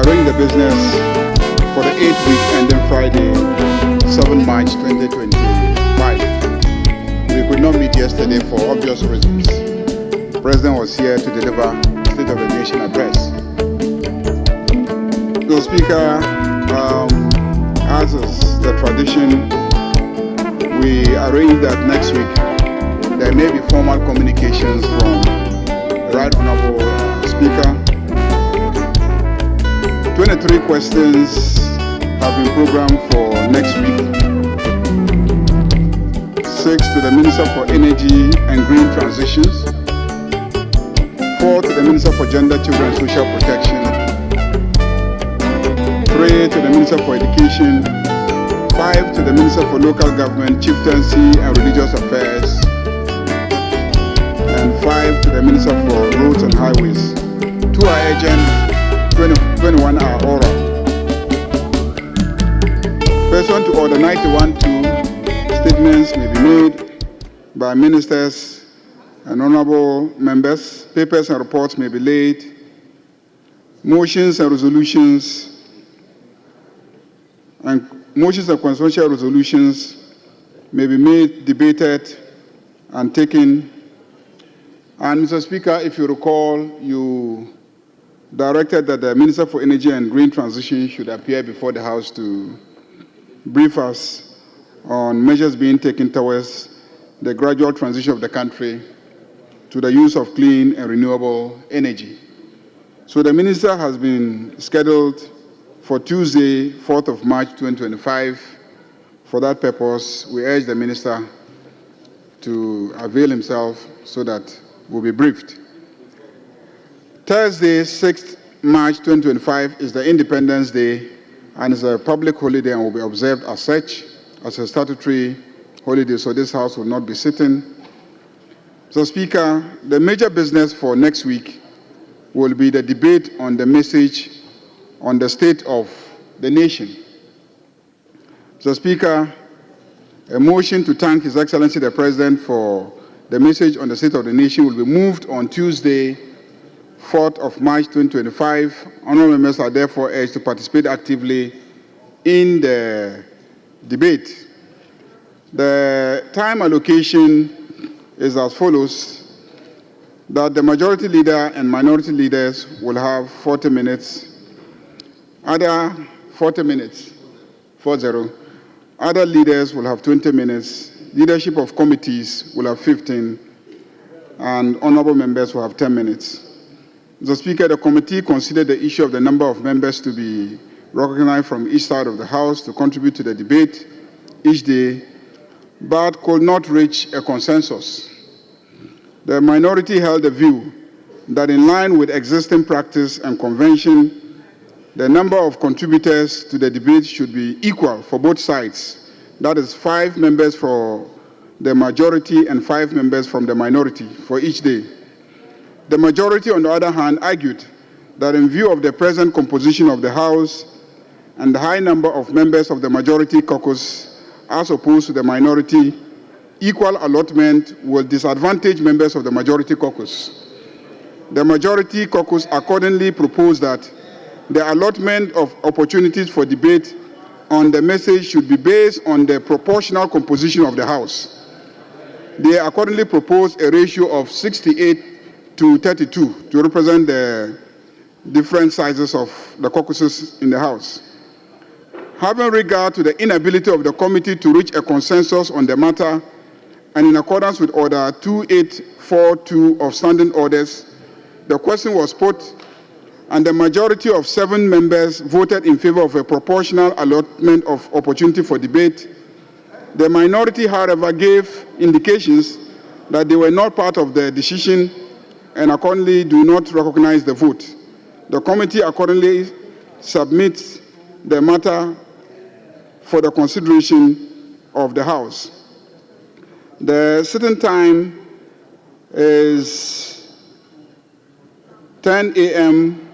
arrange the business for the 8th week ending Friday, 7 March 2025. We could not meet yesterday for obvious reasons. The President was here to deliver State of the Nation address. The Speaker, as is the tradition, we arrange that next week there may be formal communications from the Right Honorable Speaker. 23 questions have been programmed for next week. 6 to the Minister for Energy and Green Transitions. 4 to the Minister for Gender, Children and Social Protection. 3 to the Minister for Education. 5 to the Minister for Local Government, Chieftaincy and Religious Affairs. And 5 to the Minister for Roads and Highways. 2 are urgent, 21 are oral. Pursuant to Order 91-2, statements may be made by ministers and honorable members. Papers and reports may be laid. Motions and resolutions and consequential resolutions may be made, debated, and taken. And Mr. Speaker, if you recall, you directed that the Minister for Energy and Green Transition should appear before the House to brief us on measures being taken towards the gradual transition of the country to the use of clean and renewable energy. So the Minister has been scheduled for Tuesday, 4th of March 2025. For that purpose, we urge the Minister to avail himself so that we'll be briefed. Thursday, 6th March 2025 is the Independence Day and is a public holiday and will be observed as such, as a statutory holiday, so this House will not be sitting. So, Speaker, the major business for next week will be the debate on the message on the state of the nation. So, Speaker, a motion to thank His Excellency the President for the message on the state of the nation will be moved on Tuesday, 4th of March 2025. Honourable members are therefore urged to participate actively in the debate. The time allocation is as follows: that the majority leader and minority leaders will have 40 minutes. Other 40 minutes, 40. Other leaders will have 20 minutes. Leadership of committees will have 15, and honorable members will have 10 minutes. Mr. Speaker, the committee considered the issue of the number of members to be recognized from each side of the House to contribute to the debate each day, but could not reach a consensus. The minority held the view that in line with existing practice and convention, the number of contributors to the debate should be equal for both sides. That is 5 members for the majority and 5 members from the minority for each day. The majority, on the other hand, argued that in view of the present composition of the House and the high number of members of the majority caucus as opposed to the minority, equal allotment will disadvantage members of the majority caucus. The majority caucus accordingly proposed that the allotment of opportunities for debate on the message should be based on the proportional composition of the House. They accordingly proposed a ratio of 68 to 32 to represent the different sizes of the caucuses in the House. Having regard to the inability of the committee to reach a consensus on the matter, and in accordance with Order 2842 of Standing Orders, the question was put, and the majority of 7 members voted in favor of a proportional allotment of opportunity for debate. The minority, however, gave indications that they were not part of the decision and accordingly do not recognize the vote. The committee accordingly submits the matter for the consideration of the House. The sitting time is 10 a.m.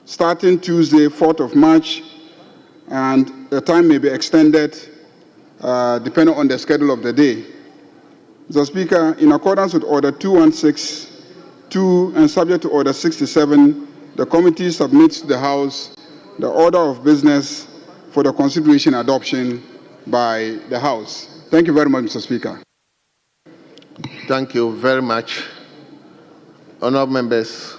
starting Tuesday, 4th of March, and the time may be extended depending on the schedule of the day. Mr. Speaker, in accordance with Order 216, 2, and subject to Order 67, the committee submits to the House the order of business for the consideration and adoption by the House. Thank you very much, Mr. Speaker. Thank you very much. Honourable members,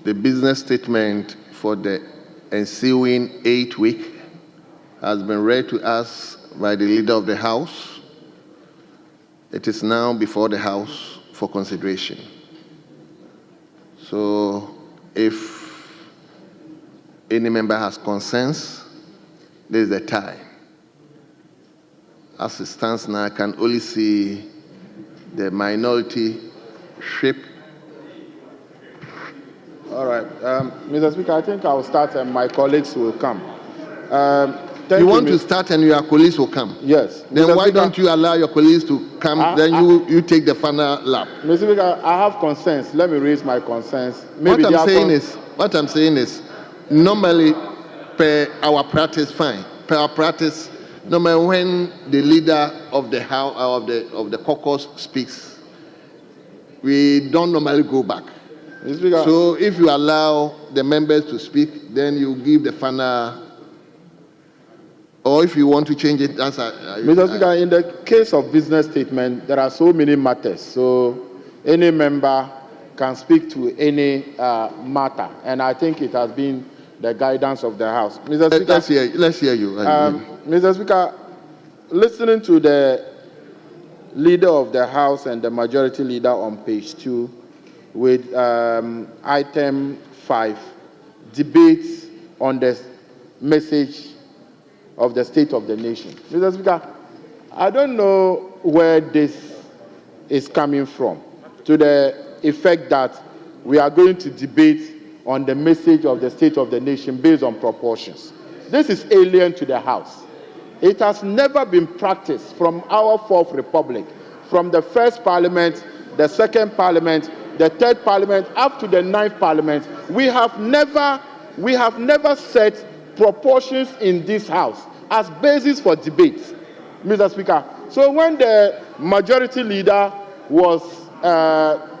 the business statement for the ensuing 8th week has been read to us by the Leader of the House. It is now before the House for consideration. So, if any member has concerns, this is the time. As it stands now, I can only see the minority ship. All right. Mr. Speaker, I think I'll start and my colleagues will come. You want to start and your colleagues will come? Yes. Then Mr. why Speaker, don't you allow your colleagues to come, then you take the final lap? Mr. Speaker, I have concerns. Let me raise my concerns. What I'm saying is, normally, per our practice, fine. Per our practice, normally when the leader of the House of the caucus speaks, we don't normally go back. So if you allow the members to speak, then you give the final. Or if you want to change it, that's Mr. Speaker, in the case of business statement, there are so many matters. So any member can speak to any matter. And I think it has been the guidance of the House. Mr. Speaker, let's hear you. Mr. Speaker, listening to the Leader of the House and the Majority Leader on page 2 with item 5, debates on the message of the state of the nation. Mr. Speaker, I don't know where this is coming from, to the effect that we are going to debate on the message of the state of the nation based on proportions. This is alien to the House. It has never been practiced from our Fourth Republic, from the first Parliament, the second Parliament, the third Parliament, up to the ninth Parliament. We have never set proportions in this House as basis for debate, Mr. Speaker. So when the Majority Leader was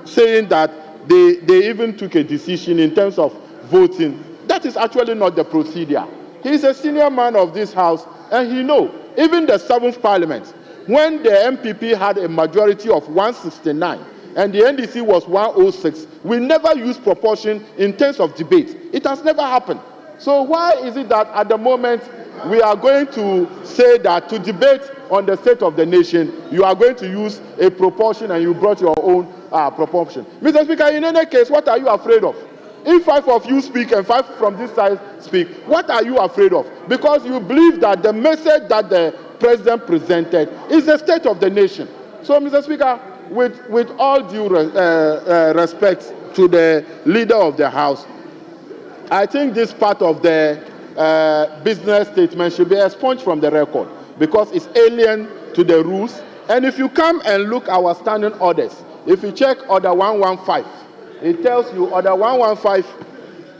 saying that they even took a decision in terms of voting, that is actually not the procedure. He is a senior man of this House, and he knows. Even the seventh Parliament, when the MPP had a majority of 169 and the NDC was 106, we never used proportion in terms of debate. It has never happened. So why is it that at the moment we are going to say that to debate on the state of the nation, you are going to use a proportion and you brought your own proportion? Mr. Speaker, in any case, what are you afraid of? If 5 of you speak and 5 from this side speak, what are you afraid of? Because you believe that the message that the President presented is the state of the nation. So, Mr. Speaker, with all due respect to the Leader of the House, I think this part of the business statement should be expunged from the record because it's alien to the rules. And if you come and look our standing orders, if you check Order 115, it tells you Order 115,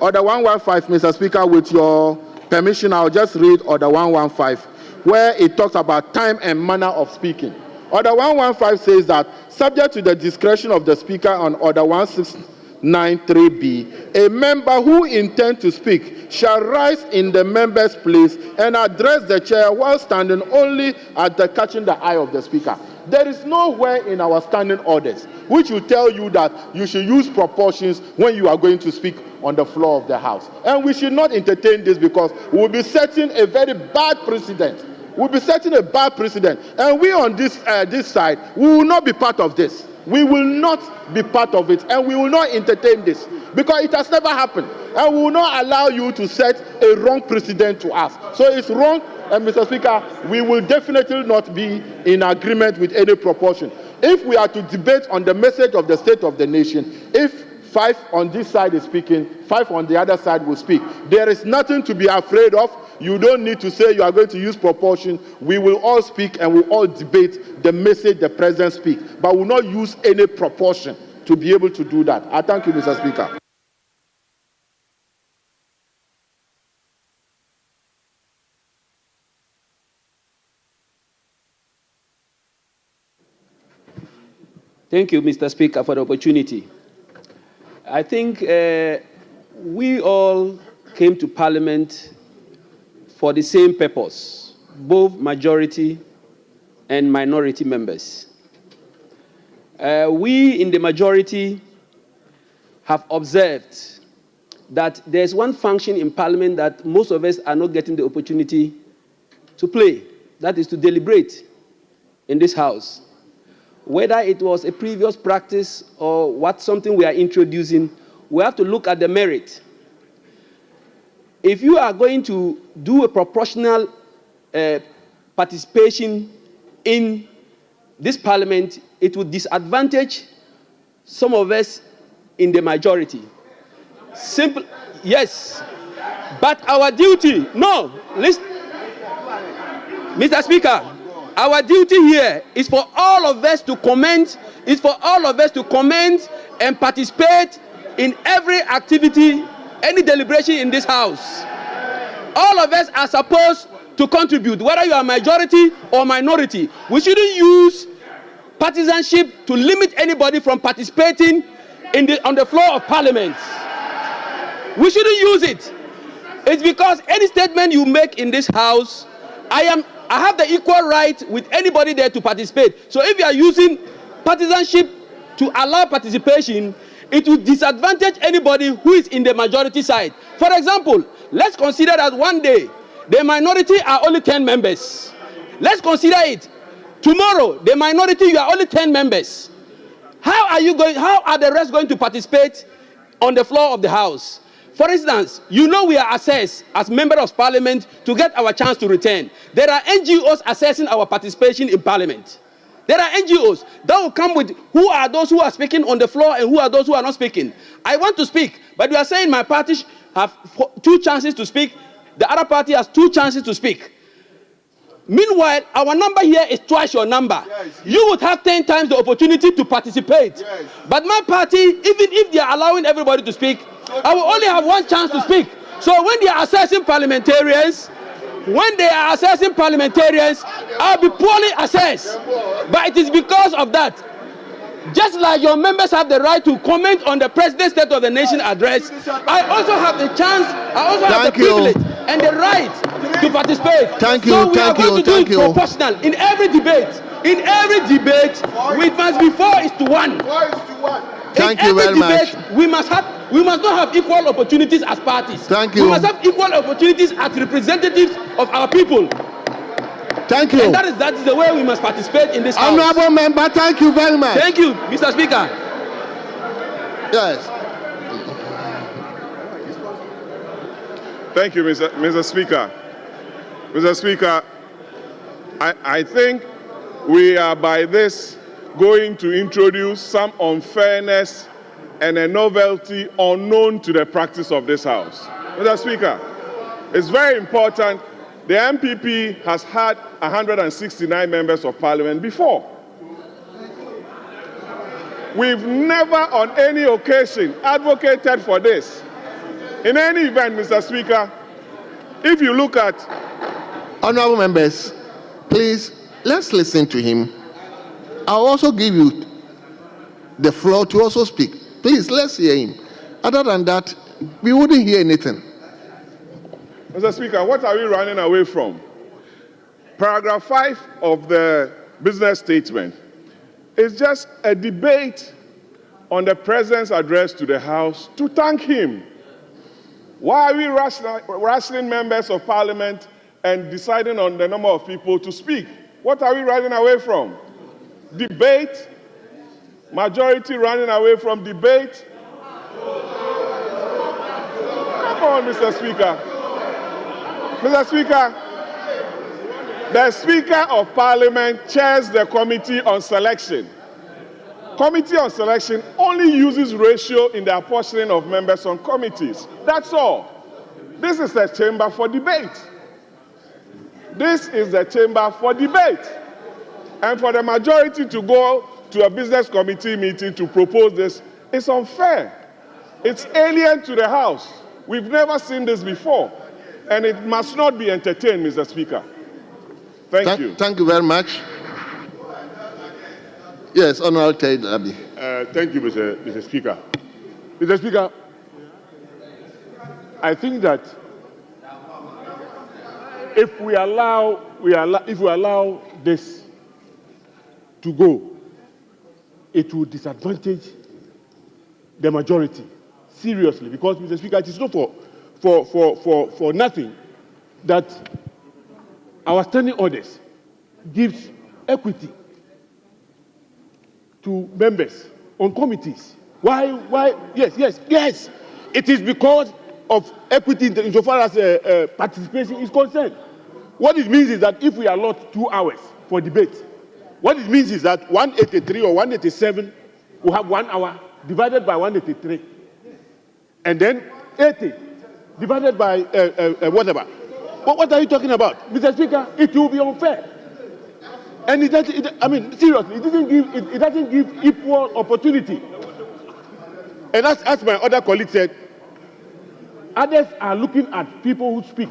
Mr. Speaker, with your permission, I'll just read Order 115, where it talks about time and manner of speaking. Order 115 says that, subject to the discretion of the Speaker on Order 1693B, a member who intends to speak shall rise in the member's place and address the chair while standing only at the catching the eye of the Speaker. There is nowhere in our standing orders which will tell you that you should use proportions when you are going to speak on the floor of the House. And we should not entertain this because we will be setting a very bad precedent. We'll be setting a bad precedent. And we on this side, we will not be part of this. We will not be part of it, and we will not entertain this because it has never happened. And we will not allow you to set a wrong precedent to us. So it's wrong, and Mr. Speaker, we will definitely not be in agreement with any proportion. If we are to debate on the message of the state of the nation, if 5 on this side is speaking, 5 on the other side will speak, there is nothing to be afraid of. You don't need to say you are going to use proportion. We will all speak and we will all debate the message the President speaks, but we will not use any proportion to be able to do that. I thank you, Mr. Speaker. Thank you, Mr. Speaker, for the opportunity. I think we all came to Parliament for the same purpose, both majority and minority members. We in the majority have observed that there's one function in Parliament that most of us are not getting the opportunity to play. That is to deliberate in this House. Whether it was a previous practice or something we are introducing, we have to look at the merit. If you are going to do a proportional participation in this Parliament, it would disadvantage some of us in the majority. Simple, yes. But our duty, no, listen, Mr. Speaker, our duty here is for all of us to comment, and participate in every activity, any deliberation in this House. All of us are supposed to contribute, whether you are majority or minority. We shouldn't use partisanship to limit anybody from participating on the floor of Parliament. We shouldn't use it. It's because any statement you make in this House, I have the equal right with anybody there to participate. So if you are using partisanship to allow participation, it will disadvantage anybody who is in the majority side. For example, let's consider that one day the minority are only 10 members. Let's consider it. Tomorrow, the minority, you are only 10 members. How are the rest going to participate on the floor of the House? For instance, you know we are assessed as members of Parliament to get our chance to return. There are NGOs assessing our participation in Parliament. There are NGOs that will come with who are those who are speaking on the floor and who are those who are not speaking. I want to speak, but you are saying my party have 2 chances to speak. The other party has 2 chances to speak. Meanwhile, our number here is twice your number. Yes. You would have 10 times the opportunity to participate. Yes. But my party, even if they are allowing everybody to speak, I will only have 1 chance to speak. So when they are assessing parliamentarians, I'll be poorly assessed. But it is because of that. Just like your members have the right to comment on the President's State of the Nation address, I also have the chance, I also have the privilege and the right to participate. So we are going to do it proportional in every debate. In every debate, we must be 4:1. Thank you very much. We must not have equal opportunities as parties. Thank you. We must have equal opportunities as representatives of our people. Thank you. And that is the way we must participate in this House. Honorable member, thank you very much. Thank you, Mr. Speaker. Yes. Thank you, Mr. Speaker. Mr. Speaker, I think we are by this going to introduce some unfairness and a novelty unknown to the practice of this House. Mr. Speaker, it's very important. The MPP has had 169 members of Parliament before. We've never on any occasion advocated for this. In any event, Mr. Speaker, if you look at... Honorable members, please, let's listen to him. I'll also give you the floor to also speak. Please, let's hear him. Other than that, we wouldn't hear anything. Mr. Speaker, what are we running away from? Paragraph 5 of the business statement is just a debate on the President's address to the House to thank him. Why are we rationing members of Parliament and deciding on the number of people to speak? What are we running away from? Debate? Majority running away from debate? Come on, Mr. Speaker. Mr. Speaker, the Speaker of Parliament chairs the Committee on Selection. Committee on Selection only uses ratio in the apportioning of members on committees. That's all. This is a chamber for debate. This is the chamber for debate. And for the majority to go to a business committee meeting to propose this is unfair. It's alien to the House. We've never seen this before. And it must not be entertained, Mr. Speaker. Thank you. Thank you very much. Yes, Honorable Ted Abi. Thank you, Mr. Speaker. Mr. Speaker, I think that if we allow this to go, it will disadvantage the majority seriously, because, Mr. Speaker, it is not for nothing that our standing orders gives equity to members on committees. Why? Yes. It is because of equity insofar as participation is concerned. What it means is that if we allot 2 hours for debate, what it means is that 183 or 187 will have 1 hour divided by 183. And then 80 divided by whatever. But what are you talking about? Mr. Speaker, it will be unfair. And seriously, it doesn't give equal opportunity. And as my other colleague said, others are looking at people who speak.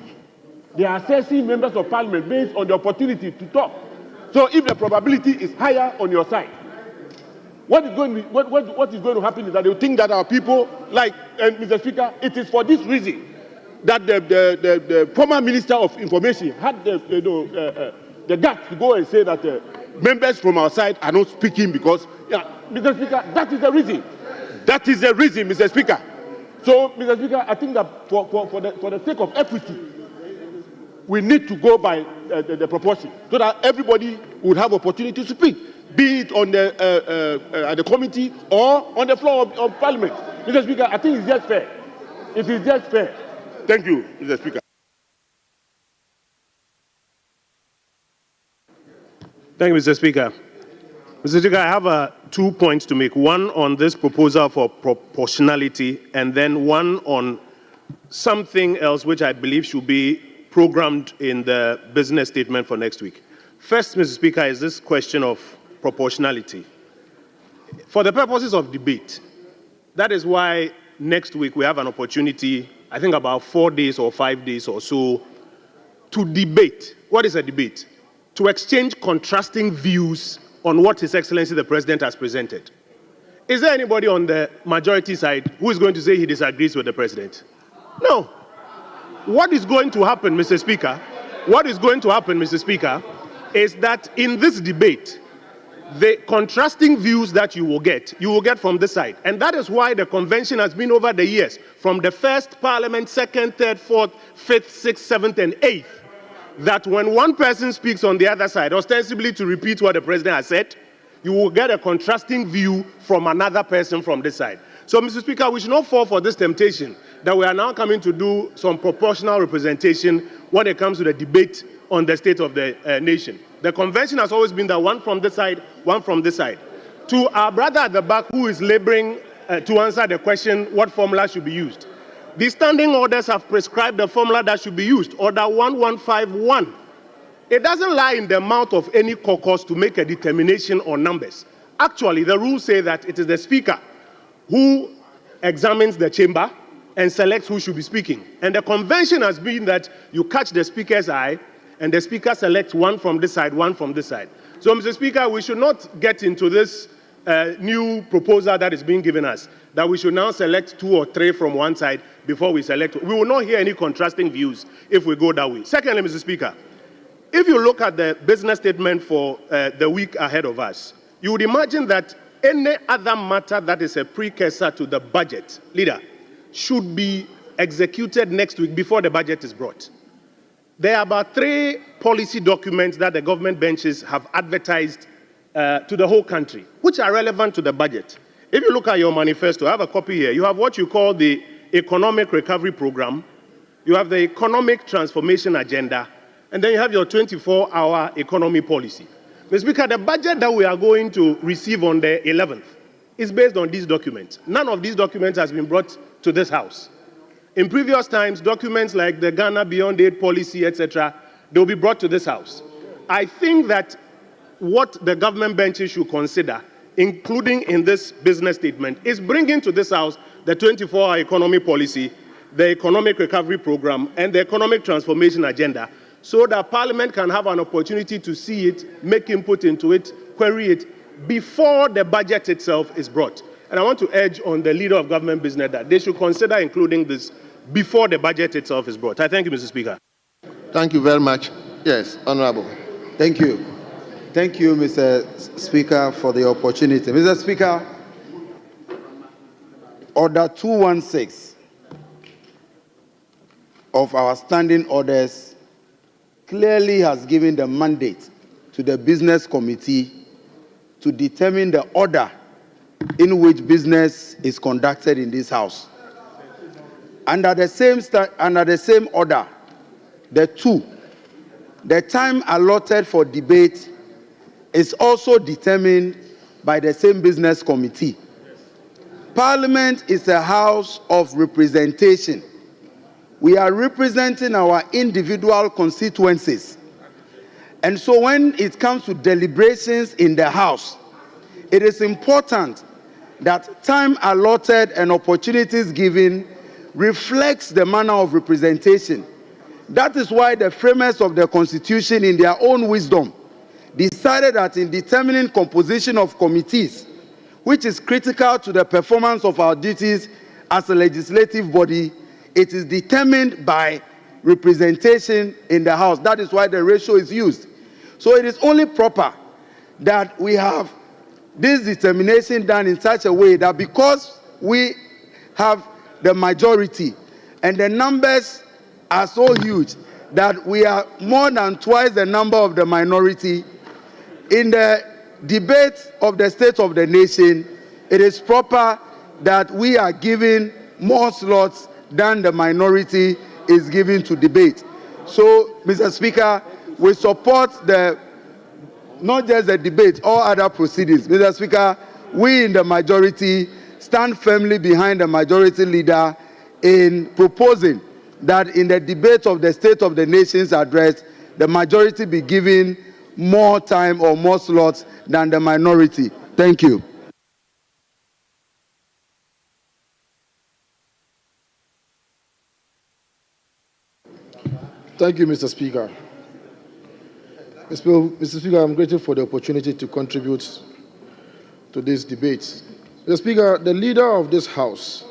They are assessing members of parliament based on the opportunity to talk. So if the probability is higher on your side, what is going to happen is that they will think that our people, and Mr. Speaker, it is for this reason that the former Minister of Information had the guts to go and say that members from our side are not speaking because, Mr. Speaker, that is the reason. That is the reason, Mr. Speaker. So, Mr. Speaker, I think that for the sake of equity, we need to go by the proportion so that everybody would have opportunity to speak, be it on at the committee or on the floor of Parliament. Mr. Speaker, I think it's just fair. It is just fair. Thank you, Mr. Speaker. Thank you, Mr. Speaker. Mr. Speaker, I have 2 points to make. One on this proposal for proportionality, and then one on something else which I believe should be programmed in the business statement for next week. First, Mr. Speaker, is this question of proportionality. For the purposes of debate, that is why next week we have an opportunity, I think about 4 days or 5 days or so, to debate. What is a debate? To exchange contrasting views on what His Excellency the President has presented. Is there anybody on the majority side who is going to say he disagrees with the President? No. What is going to happen, Mr. Speaker? What is going to happen, Mr. Speaker, is that in this debate, the contrasting views that you will get from this side. And that is why the convention has been over the years, from the first Parliament, second, third, fourth, fifth, sixth, seventh, and eighth, that when one person speaks on the other side, ostensibly to repeat what the President has said, you will get a contrasting view from another person from this side. So, Mr. Speaker, we should not fall for this temptation that we are now coming to do some proportional representation when it comes to the debate on the state of the nation. The convention has always been that one from this side, one from this side. To our brother at the back who is laboring to answer the question, what formula should be used? The standing orders have prescribed the formula that should be used, Order 1151. It doesn't lie in the mouth of any caucus to make a determination on numbers. Actually, the rules say that it is the Speaker who examines the chamber and selects who should be speaking. And the convention has been that you catch the Speaker's eye, and the Speaker selects one from this side, one from this side. So, Mr. Speaker, we should not get into this new proposal that is being given us, that we should now select 2 or 3 from one side before we select. We will not hear any contrasting views if we go that way. Secondly, Mr. Speaker, if you look at the business statement for the week ahead of us, you would imagine that any other matter that is a precursor to the budget, leader, should be executed next week before the budget is brought. There are about 3 policy documents that the government benches have advertised to the whole country, which are relevant to the budget. If you look at your manifesto, I have a copy here. You have what you call the Economic Recovery Program, you have the Economic Transformation Agenda, and then you have your 24-hour economy policy. Mr. Speaker, the budget that we are going to receive on the 11th is based on these documents. None of these documents has been brought to this House. In previous times, documents like the Ghana Beyond Aid policy, etc., they will be brought to this House. I think that what the government benches should consider, including in this business statement, is bringing to this House the 24-hour economy policy, the Economic Recovery Program, and the Economic Transformation Agenda, so that Parliament can have an opportunity to see it, make input into it, query it, before the budget itself is brought. And I want to urge on the leader of government business that they should consider including this before the budget itself is brought. I thank you, Mr. Speaker. Thank you very much. Yes, Honorable. Thank you. Thank you, Mr. Speaker, for the opportunity. Mr. Speaker, Order 216 of our standing orders clearly has given the mandate to the Business Committee to determine the order in which business is conducted in this House. Under the same order, the time allotted for debate is also determined by the same Business Committee. Parliament is a house of representation. We are representing our individual constituencies. And so when it comes to deliberations in the House, it is important that time allotted and opportunities given reflects the manner of representation. That is why the framers of the Constitution, in their own wisdom, decided that in determining composition of committees, which is critical to the performance of our duties as a legislative body, it is determined by representation in the House. That is why the ratio is used. So it is only proper that we have this determination done in such a way that because we have the majority and the numbers are so huge that we are more than twice the number of the minority, in the debate of the State of the Nation, it is proper that we are giving more slots than the minority is given to debate. So, Mr. Speaker, we support not just the debate, all other proceedings. Mr. Speaker, we in the majority stand firmly behind the majority leader in proposing that in the debate of the State of the Nation's address, the majority be given more time or more slots than the minority. Thank you. Thank you, Mr. Speaker. Mr. Speaker, I'm grateful for the opportunity to contribute to this debate. Mr. Speaker, the leader of this House,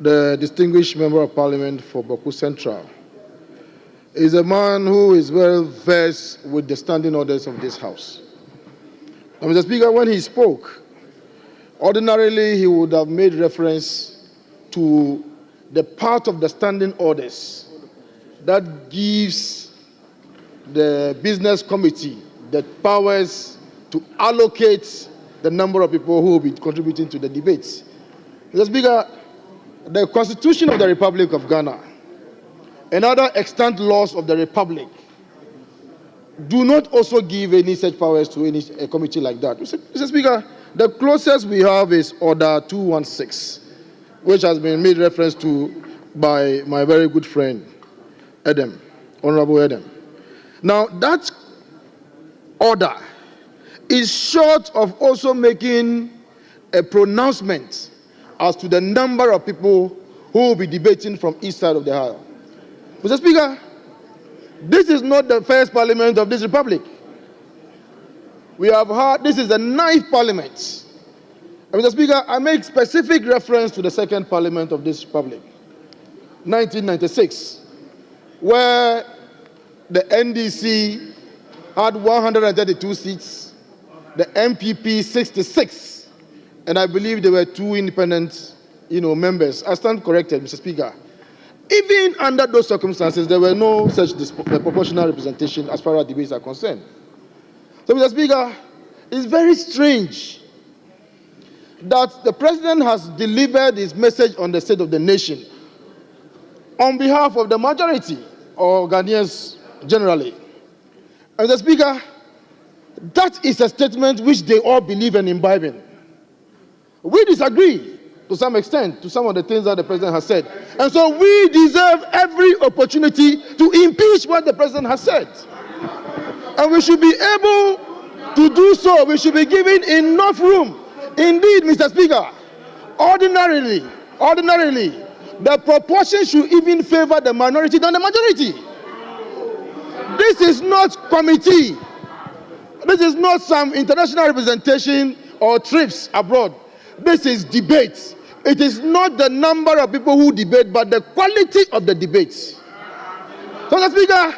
the distinguished Member of Parliament for Boku Central, is a man who is well versed with the standing orders of this House. And Mr. Speaker, when he spoke, ordinarily he would have made reference to the part of the standing orders that gives the Business Committee the powers to allocate the number of people who will be contributing to the debates. Mr. Speaker, the Constitution of the Republic of Ghana and other extant laws of the Republic do not also give any such powers to any committee like that. Mr. Speaker, the closest we have is Order 216, which has been made reference to by my very good friend, Adam, Honorable Adam. Now, that order is short of also making a pronouncement as to the number of people who will be debating from each side of the aisle. Mr. Speaker, this is not the first parliament of this republic. We have heard this is the 9th parliament. And Mr. Speaker, I make specific reference to the 2nd parliament of this republic, 1996, where the NDC had 132 seats, the MPP 66, and I believe there were 2 independent, members. I stand corrected, Mr. Speaker. Even under those circumstances, there were no such proportional representation as far as debates are concerned. So, Mr. Speaker, it's very strange that the President has delivered his message on the State of the Nation on behalf of the majority, or Ghanaians generally. And Mr. Speaker, that is a statement which they all believe and imbibe in. We disagree to some extent to some of the things that the President has said. And so we deserve every opportunity to impeach what the President has said. And we should be able to do so. We should be given enough room. Indeed, Mr. Speaker, ordinarily, the proportion should even favor the minority than the majority. This is not committee. This is not some international representation or trips abroad. This is debate. It is not the number of people who debate, but the quality of the debates. So, Mr. Speaker,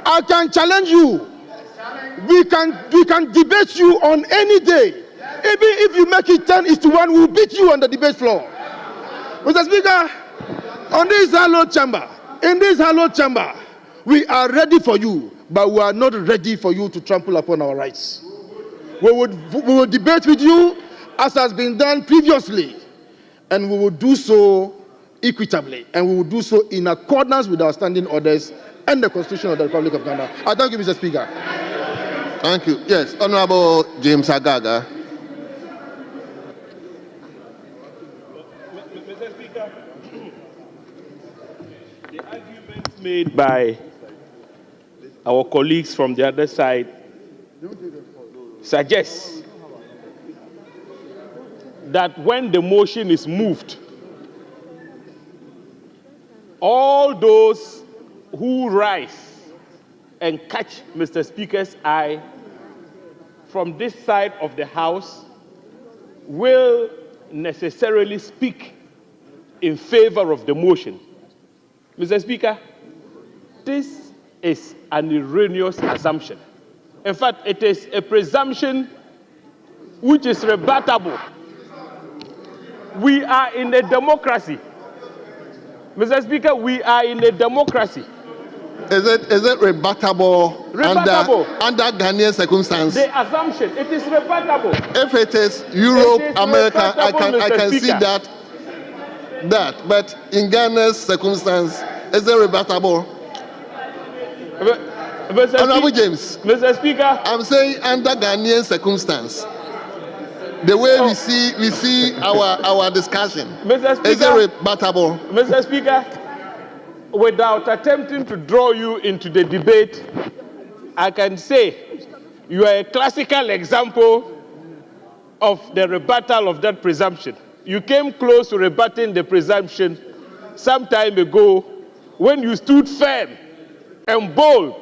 I can challenge you. We can debate you on any day. Even if you make it 10-1, we'll beat you on the debate floor. Mr. Speaker, on this hallowed chamber, in this hallowed chamber, we are ready for you, but we are not ready for you to trample upon our rights. We will debate with you as has been done previously, and we will do so equitably, and we will do so in accordance with our standing orders and the Constitution of the Republic of Ghana. I thank you, Mr. Speaker. Thank you. Yes, Honorable James Agaga. Mr. Speaker, the arguments made by our colleagues from the other side suggests that when the motion is moved, all those who rise and catch Mr. Speaker's eye from this side of the House will necessarily speak in favor of the motion. Mr. Speaker, this is an erroneous assumption. In fact, it is a presumption which is rebuttable. We are in a democracy. Mr. Speaker, we are in a democracy. Is it rebuttable, under Ghanaian circumstances? The assumption, it is rebuttable. If it is Europe, It is America, I can see Speaker. that. But in Ghana's circumstance, is it rebuttable? Honorable James. Mr. Speaker. I'm saying under Ghanaian circumstance. The way we see our discussion. Mr. Speaker, is it rebuttable? Mr. Speaker, without attempting to draw you into the debate, I can say you are a classical example of the rebuttal of that presumption. You came close to rebutting the presumption some time ago when you stood firm and bold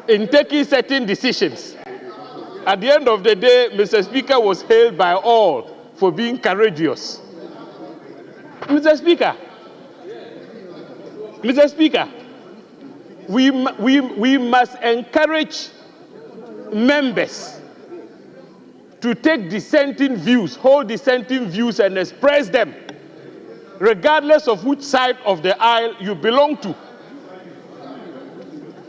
in taking certain decisions. At the end of the day, Mr. Speaker was hailed by all for being courageous. Mr. Speaker, we must encourage members to take dissenting views, hold dissenting views and express them, regardless of which side of the aisle you belong to.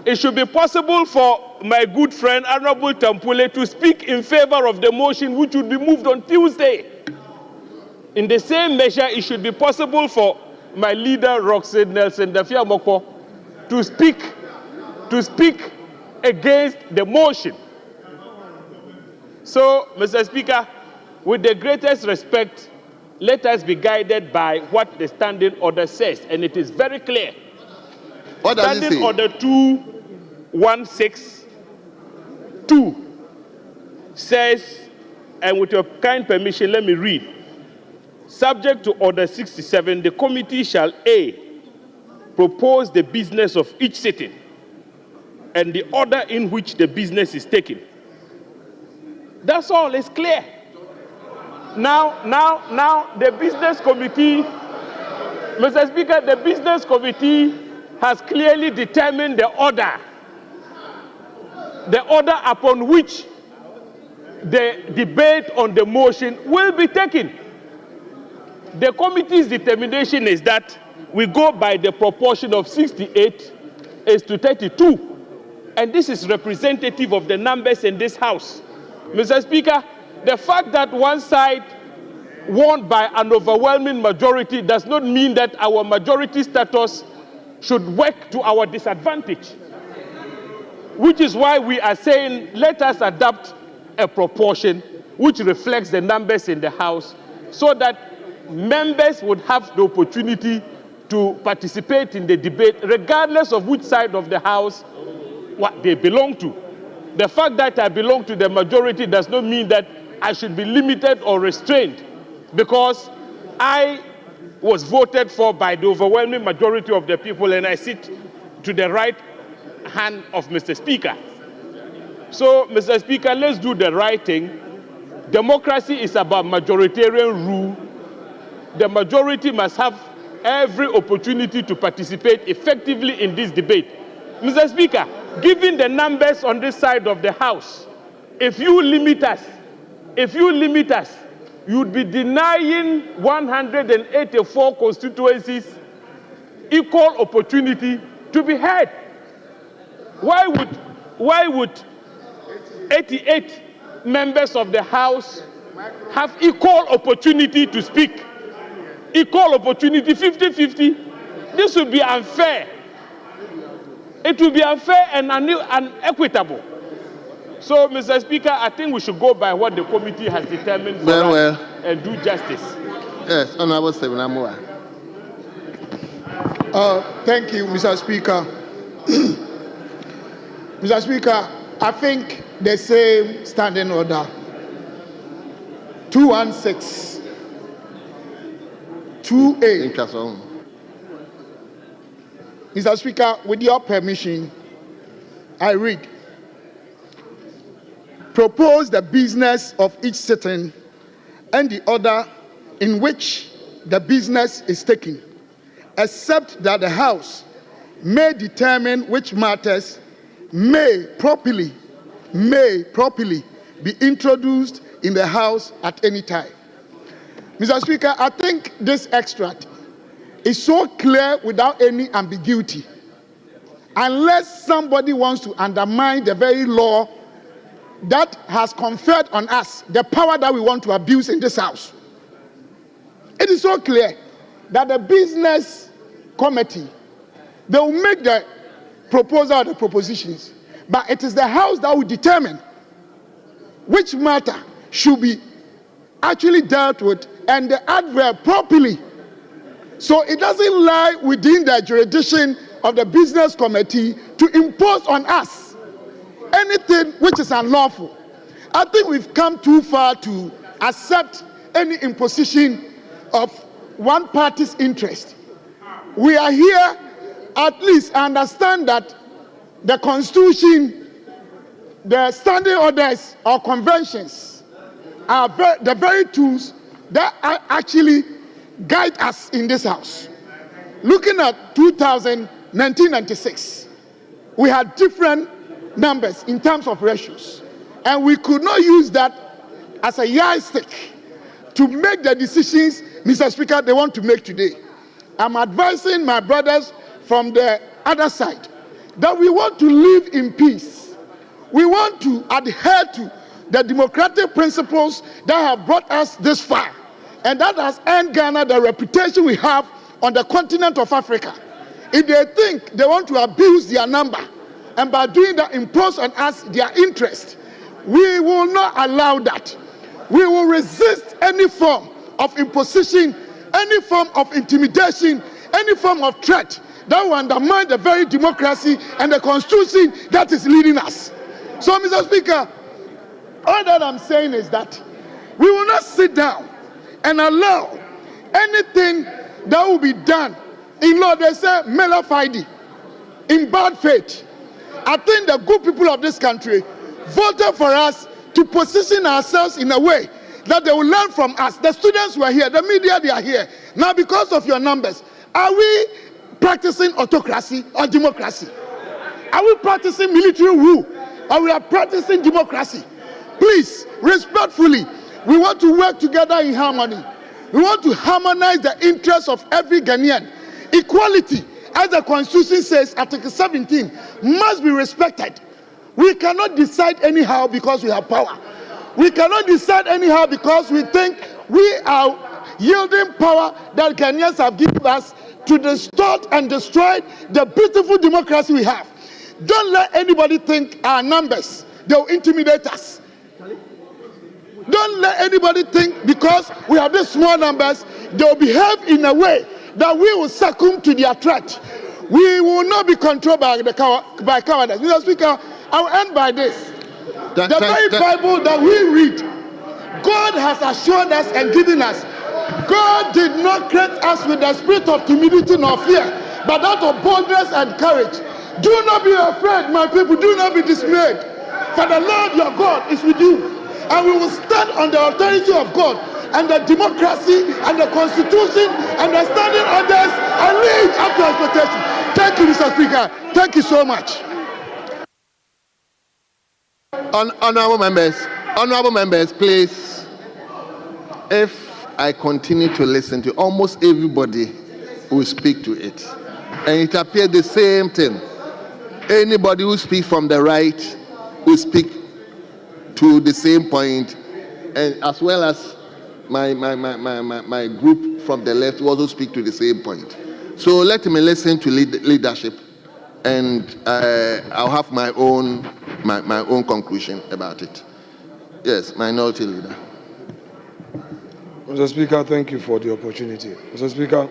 It should be possible for my good friend, Honorable Tampule, to speak in favor of the motion which would be moved on Tuesday. In the same measure, it should be possible for my leader, Roxanne Nelson Dafiamoko, to speak against the motion. So, Mr. Speaker, with the greatest respect, let us be guided by what the standing order says, and it is very clear. What does Standing it say? Order 2162 says, and with your kind permission, let me read. Subject to Order 67, the committee shall A, propose the business of each sitting and the order in which the business is taken. That's all, it's clear. Now, the business committee, Mr. Speaker, the business committee has clearly determined the order upon which the debate on the motion will be taken. The committee's determination is that we go by the proportion of 68:32. And this is representative of the numbers in this House. Mr. Speaker, the fact that one side won by an overwhelming majority does not mean that our majority status should work to our disadvantage. Which is why we are saying, let us adopt a proportion which reflects the numbers in the House so that members would have the opportunity to participate in the debate regardless of which side of the House what they belong to. The fact that I belong to the majority does not mean that I should be limited or restrained because I was voted for by the overwhelming majority of the people and I sit to the right hand of Mr. Speaker. So, Mr. Speaker, let's do the right thing Democracy is about majoritarian rule. The majority must have every opportunity to participate effectively in this debate. Mr. Speaker, given the numbers on this side of the House, if you limit us, you would be denying 184 constituencies equal opportunity to be heard. Why would 88 members of the House have equal opportunity to speak? Equal opportunity, 50-50. This would be unfair. It will be unfair and unequitable. So, Mr. Speaker, I think we should go by what the committee has determined for us and do justice. Yes, Honorable Sevenamua. Thank you, Mr. Speaker. Mr. Speaker, I think the same standing order 216 2A. Mr. Speaker, with your permission, I read. Propose the business of each sitting and the order in which the business is taken, except that the House may determine which matters may properly be introduced in the House at any time. Mr. Speaker, I think this extract is so clear without any ambiguity. Unless somebody wants to undermine the very law that has conferred on us the power that we want to abuse in this House. It is so clear that the business committee, they will make the proposal or the propositions, but it is the House that will determine which matter should be actually dealt with and the adverb properly. So it doesn't lie within the jurisdiction of the business committee to impose on us anything which is unlawful. I think we've come too far to accept any imposition of one party's interest. We are here, at least understand that the Constitution, the standing orders or conventions are the very tools that actually guide us in this House. Looking at 1996, we had different numbers in terms of ratios, and we could not use that as a yardstick to make the decisions, Mr. Speaker, they want to make today. I'm advising my brothers from the other side that we want to live in peace. We want to adhere to the democratic principles that have brought us this far, and that has earned Ghana the reputation we have on the continent of Africa. If they think they want to abuse their number, and by doing that impose on us their interest, we will not allow that. We will resist any form of imposition, any form of intimidation, any form of threat that will undermine the very democracy and the Constitution that is leading us. So, Mr. Speaker, all that I'm saying is that we will not sit down and allow anything that will be done in law. They say mela fide, in bad faith. I think the good people of this country voted for us to position ourselves in a way that they will learn from us. The students were here, the media, they are here. Now, because of your numbers, are we practicing autocracy or democracy? Are we practicing military rule or we are practicing democracy? Please, respectfully, we want to work together in harmony. We want to harmonize the interests of every Ghanaian. Equality, as the Constitution says, Article 17, must be respected. We cannot decide anyhow because we have power. We cannot decide anyhow because we think we are yielding power that Ghanaians have given us to distort and destroy the beautiful democracy we have. Don't let anybody think our numbers, they'll intimidate us. Don't let anybody think because we have these small numbers, they'll behave in a way that we will succumb to their threat. We will not be controlled by cowardice. Mr. Speaker, I'll end by this. The very Bible that we read, God has assured us and given us. God did not create us with the spirit of timidity nor fear, but that of boldness and courage. Do not be afraid, my people. Do not be dismayed. For the Lord your God is with you. and we will stand on the authority of God and the democracy and the constitution and the standing orders and live up to expectation. Thank you, Mr. Speaker. Thank you so much. Honorable members, please. If I continue to listen to almost everybody will speak to it, and it appears the same thing. Anybody who speaks from the right will speak to the same point, and as well as my group from the left will also speak to the same point. So let me listen to leadership, and I'll have my own conclusion about it. Yes, Minority Leader. Mr. Speaker, thank you for the opportunity. Mr. Speaker,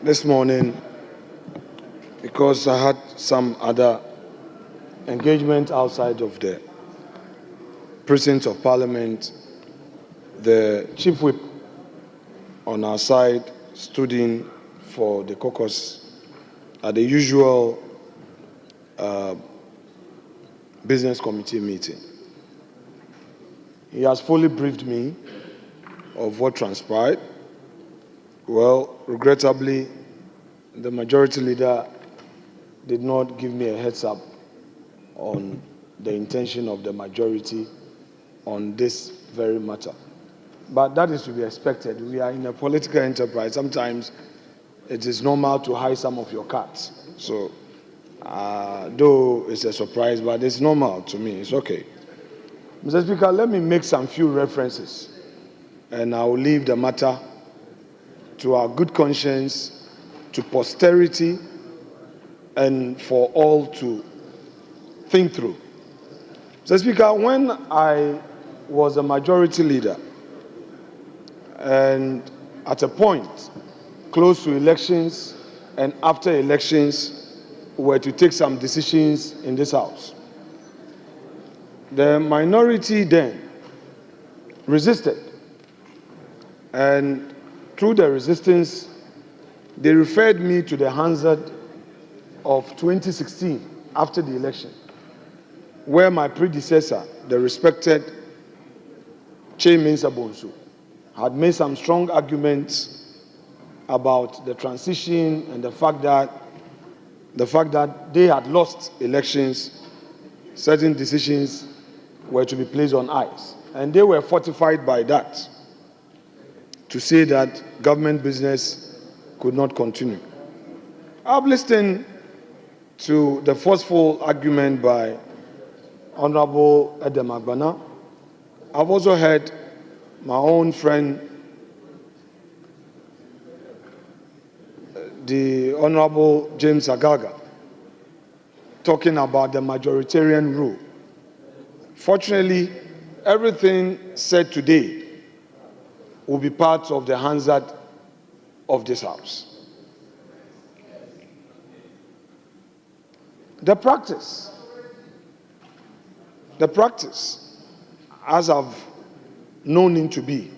this morning, because I had some other engagement outside of the precincts of Parliament, the Chief Whip on our side stood in for the caucus at the usual business committee meeting. He has fully briefed me of what transpired. Well, regrettably, the majority leader did not give me a heads up on the intention of the majority on this very matter. But that is to be expected. We are in a political enterprise. Sometimes it is normal to hide some of your cards. So, though it's a surprise, but it's normal to me. It's okay. Mr. Speaker, let me make some few references, and I will leave the matter to our good conscience, to posterity, and for all to think through. Mr. Speaker, when I was a majority leader, and at a point close to elections and after elections, were to take some decisions in this House, the minority then resisted, and through the resistance, they referred me to the Hansard of 2016 after the election, where my predecessor, the respected Che Mensa Bonsu, had made some strong arguments about the transition and the fact that they had lost elections, certain decisions were to be placed on ice. And they were fortified by that to say that government business could not continue. I've listened to the forceful argument by Honorable Edem Agbana. I've also heard my own friend, the Honorable James Agaga, talking about the majoritarian rule. Fortunately, everything said today will be part of the Hansard of this House. The practice, as I've known it to be,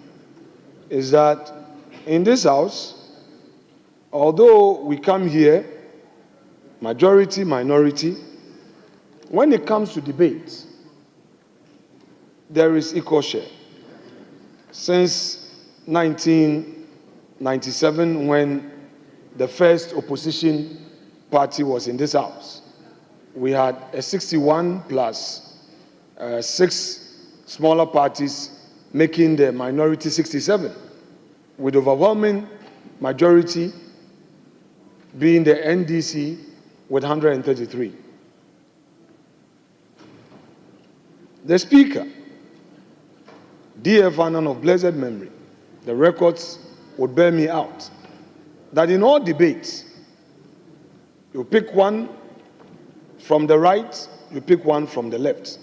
is that in this House, although we come here, majority, minority, when it comes to debates, there is equal share. Since 1997, when the first opposition party was in this House, we had a 61 plus 6 smaller parties making the minority 67, with overwhelming majority being the NDC with 133. The Speaker, D.F. Annan of blessed memory, the records would bear me out, that in all debates, you pick one from the right, you pick one from the left.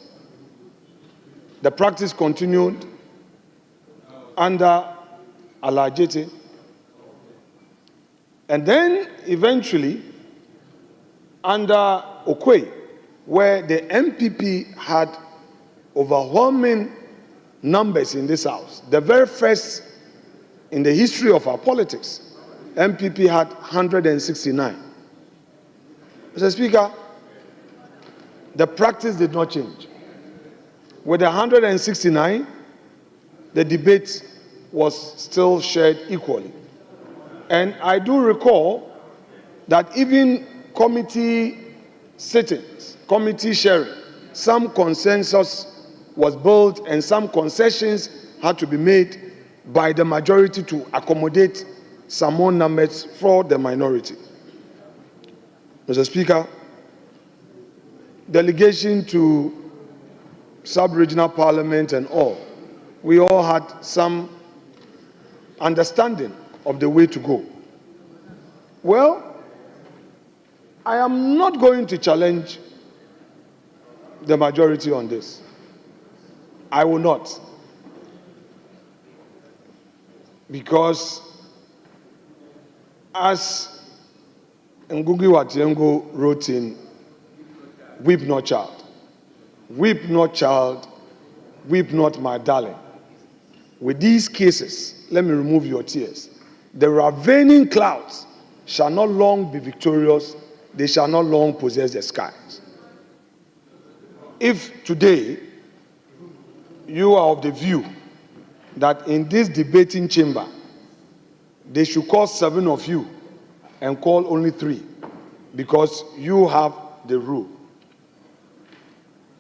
The practice continued under Alajete, and then eventually under Okwe, where the MPP had overwhelming numbers in this House. The very first in the history of our politics, MPP had 169. Mr. Speaker, the practice did not change. With 169, the debate was still shared equally. And I do recall that even committee sittings, committee sharing, some consensus was built and some concessions had to be made by the majority to accommodate some more numbers for the minority. Mr. Speaker, delegation to sub-regional parliament and all, we all had some understanding of the way to go. Well, I am not going to challenge the majority on this. I will not. Because as Ngugi wa Thiong'o wrote in Weep Not Child, weep not child, weep not my darling. With these cases, let me remove your tears. The ravening clouds shall not long be victorious, they shall not long possess the skies. If today you are of the view that in this debating chamber, they should call 7 of you and call only 3 because you have the rule,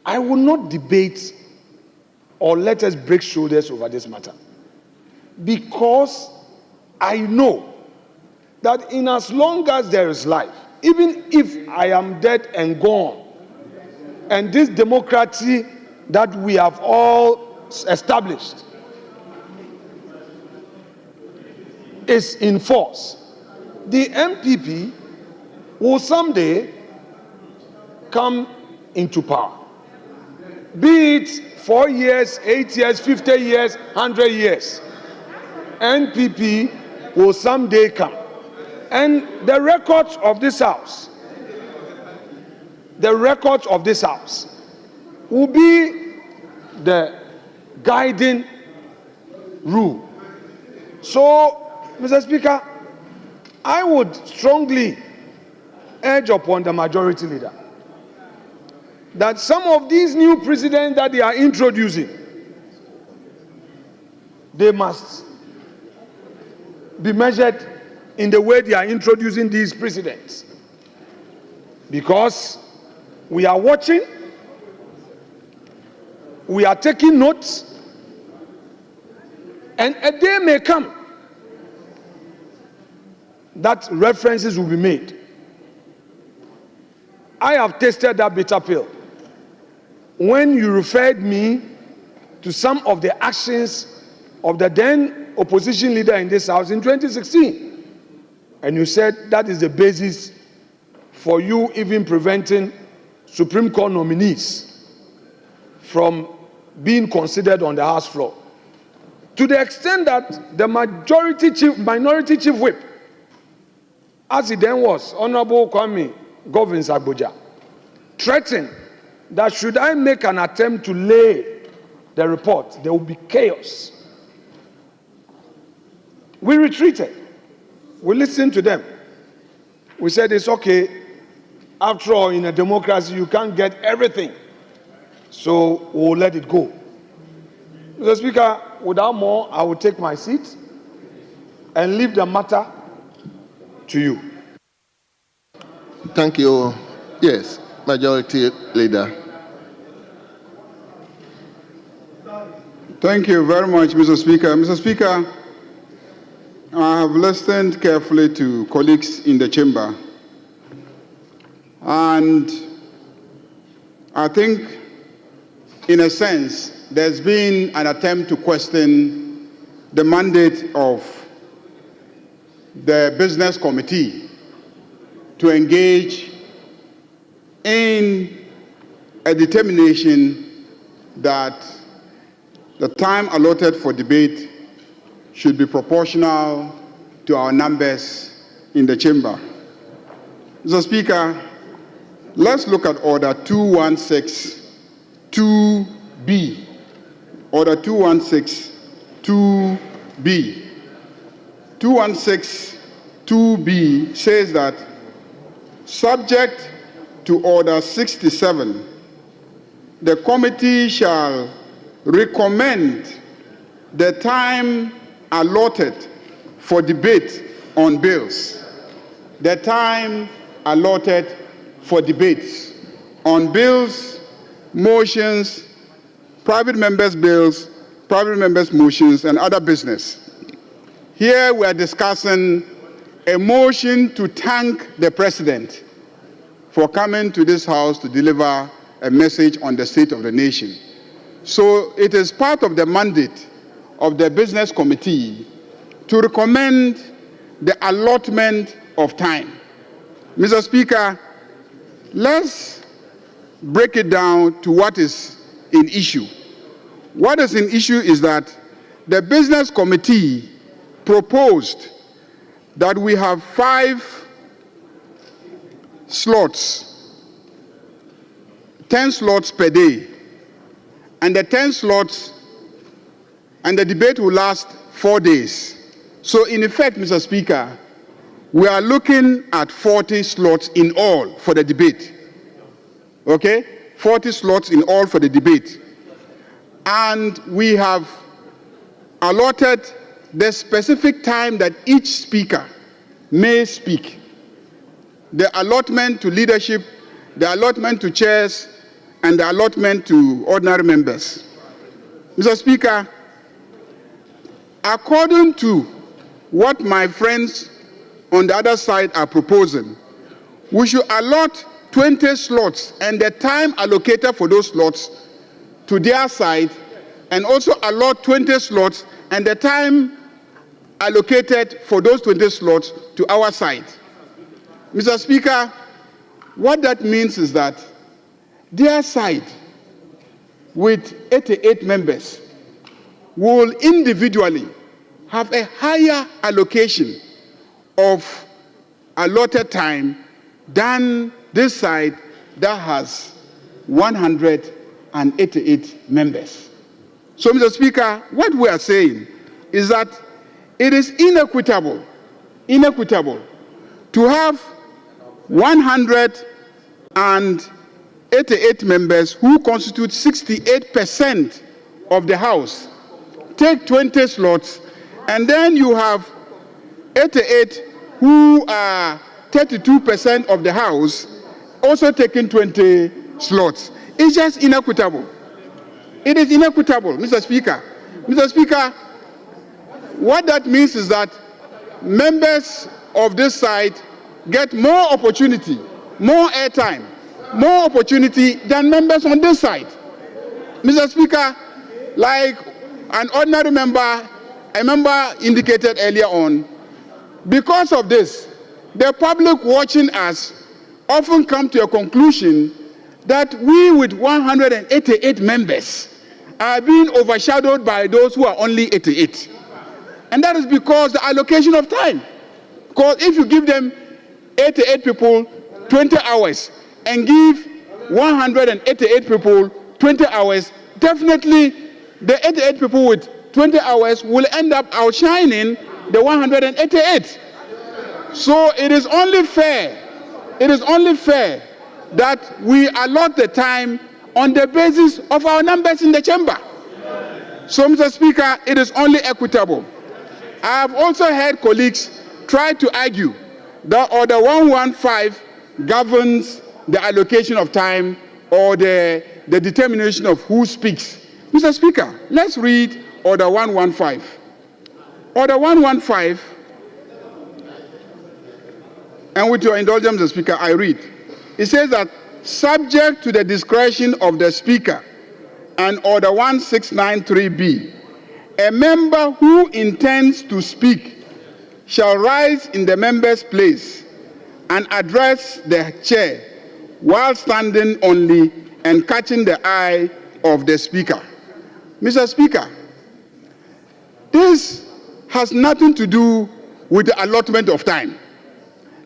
I will not debate or let us break shoulders over this matter, because I know that in as long as there is life, even if I am dead and gone, and this democracy that we have all established is in force, the MPP will someday come into power. Be it 4 years, 8 years, 50 years, 100 years, NPP will someday come. And the records of this house, will be the guiding rule. So, Mr. Speaker, I would strongly urge upon the majority leader that some of these new presidents that they are introducing, they must be measured in the way they are introducing these presidents. Because we are watching, we are taking notes, and a day may come that references will be made. I have tasted that bitter pill when you referred me to some of the actions of the then opposition leader in this house in 2016. And you said that is the basis for you even preventing Supreme Court nominees from being considered on the House floor. To the extent that the minority chief whip, as it then was, Honorable Kwame Govins Agboja, threatened that should I make an attempt to lay the report, there will be chaos. We retreated. We listened to them. We said it's okay. After all, in a democracy, you can't get everything. So we'll let it go. Mr. Speaker, without more, I will take my seat and leave the matter to you. Thank you. Yes, Majority Leader. Thank you very much, Mr. Speaker. Mr. Speaker, I have listened carefully to colleagues in the chamber, and I think, in a sense, there's been an attempt to question the mandate of the Business Committee to engage in a determination that the time allotted for debate should be proportional to our numbers in the chamber. Mr. Speaker, let's look at Order 216-2B. Order 216-2B. 216-2B says that, subject to Order 67, the committee shall recommend the time allotted for debate on bills. The time allotted for debates on bills, motions, private members' bills, private members' motions, and other business. Here we are discussing a motion to thank the President for coming to this House to deliver a message on the state of the nation. So it is part of the mandate of the Business Committee to recommend the allotment of time. Mr. Speaker, let's break it down to what is in issue. What is in issue is that the Business Committee proposed that we have 5 slots, 10 slots per day, and the 10 slots, and the debate will last 4 days. So in effect, Mr. Speaker, we are looking at 40 slots in all for the debate. Okay? 40 slots in all for the debate. And we have allotted the specific time that each speaker may speak. The allotment to leadership, the allotment to chairs, and the allotment to ordinary members. Mr. Speaker, according to what my friends on the other side are proposing, we should allot 20 slots and the time allocated for those slots to their side, and also allot 20 slots and the time allocated for those 20 slots to our side. Mr. Speaker, what that means is that their side, with 88 members, will individually have a higher allocation of allotted time than this side that has 188 members. So, Mr. Speaker, what we are saying is that it is inequitable to have 188 members who constitute 68% of the House take 20 slots, and then you have 88 who are 32% of the House also taking 20 slots. It's just inequitable. It is inequitable, Mr. Speaker. Mr. Speaker, what that means is that members of this side get more opportunity, more airtime, more opportunity than members on this side. Mr. Speaker, like an ordinary member, a member indicated earlier on, because of this, the public watching us often come to a conclusion that we with 188 members are being overshadowed by those who are only 88. And that is because the allocation of time. Because if you give them 88 people 20 hours and give 188 people 20 hours, definitely the 88 people with 20 hours will end up outshining the 188. So it is only fair that we allot the time on the basis of our numbers in the chamber. So, Mr. Speaker, it is only equitable. I have also heard colleagues try to argue that Order 115 governs the allocation of time or the determination of who speaks. Mr. Speaker, let's read Order 115. Order 115, and with your indulgence, Mr. Speaker, I read. It says that subject to the discretion of the Speaker and Order 1693B, a member who intends to speak shall rise in the member's place and address the chair while standing only and catching the eye of the Speaker. Mr. Speaker, this has nothing to do with the allotment of time.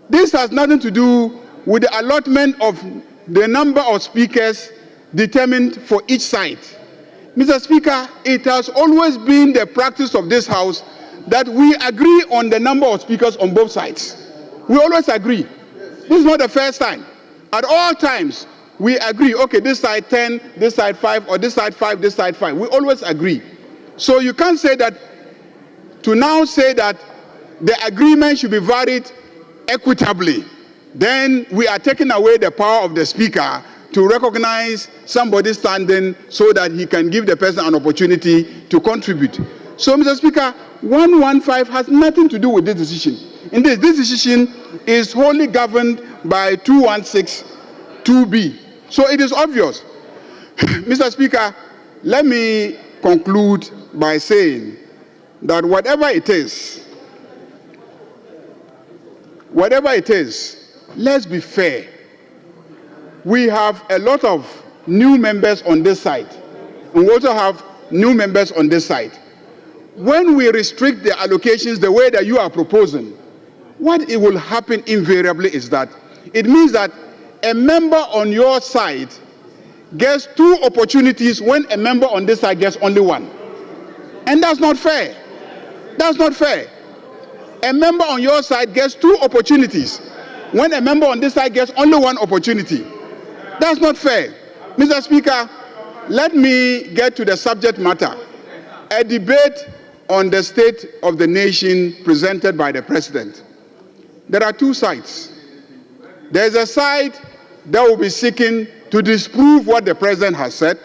This has nothing to do with the allotment of the number of speakers determined for each side. Mr. Speaker, it has always been the practice of this House that we agree on the number of speakers on both sides. We always agree. This is not the first time. At all times, we agree, okay, this side 10, this side 5, or this side 5, this side 5. We always agree. So you can't say that, to now say that the agreement should be varied equitably, then we are taking away the power of the speaker to recognize somebody standing so that he can give the person an opportunity to contribute. So, Mr. Speaker, 115 has nothing to do with this decision. Indeed, this decision is wholly governed by 216 2B. So it is obvious. Mr. Speaker, let me conclude by saying that whatever it is, let's be fair. We have a lot of new members on this side, and we also have new members on this side. When we restrict the allocations the way that you are proposing, what it will happen invariably is that it means that a member on your side gets 2 opportunities when a member on this side gets only 1. And that's not fair. That's not fair. A member on your side gets 2 opportunities when a member on this side gets only 1 opportunity. That's not fair. Mr. Speaker, let me get to the subject matter. A debate on the state of the nation presented by the president. There are 2 sides. There's a side that will be seeking to disprove what the president has said,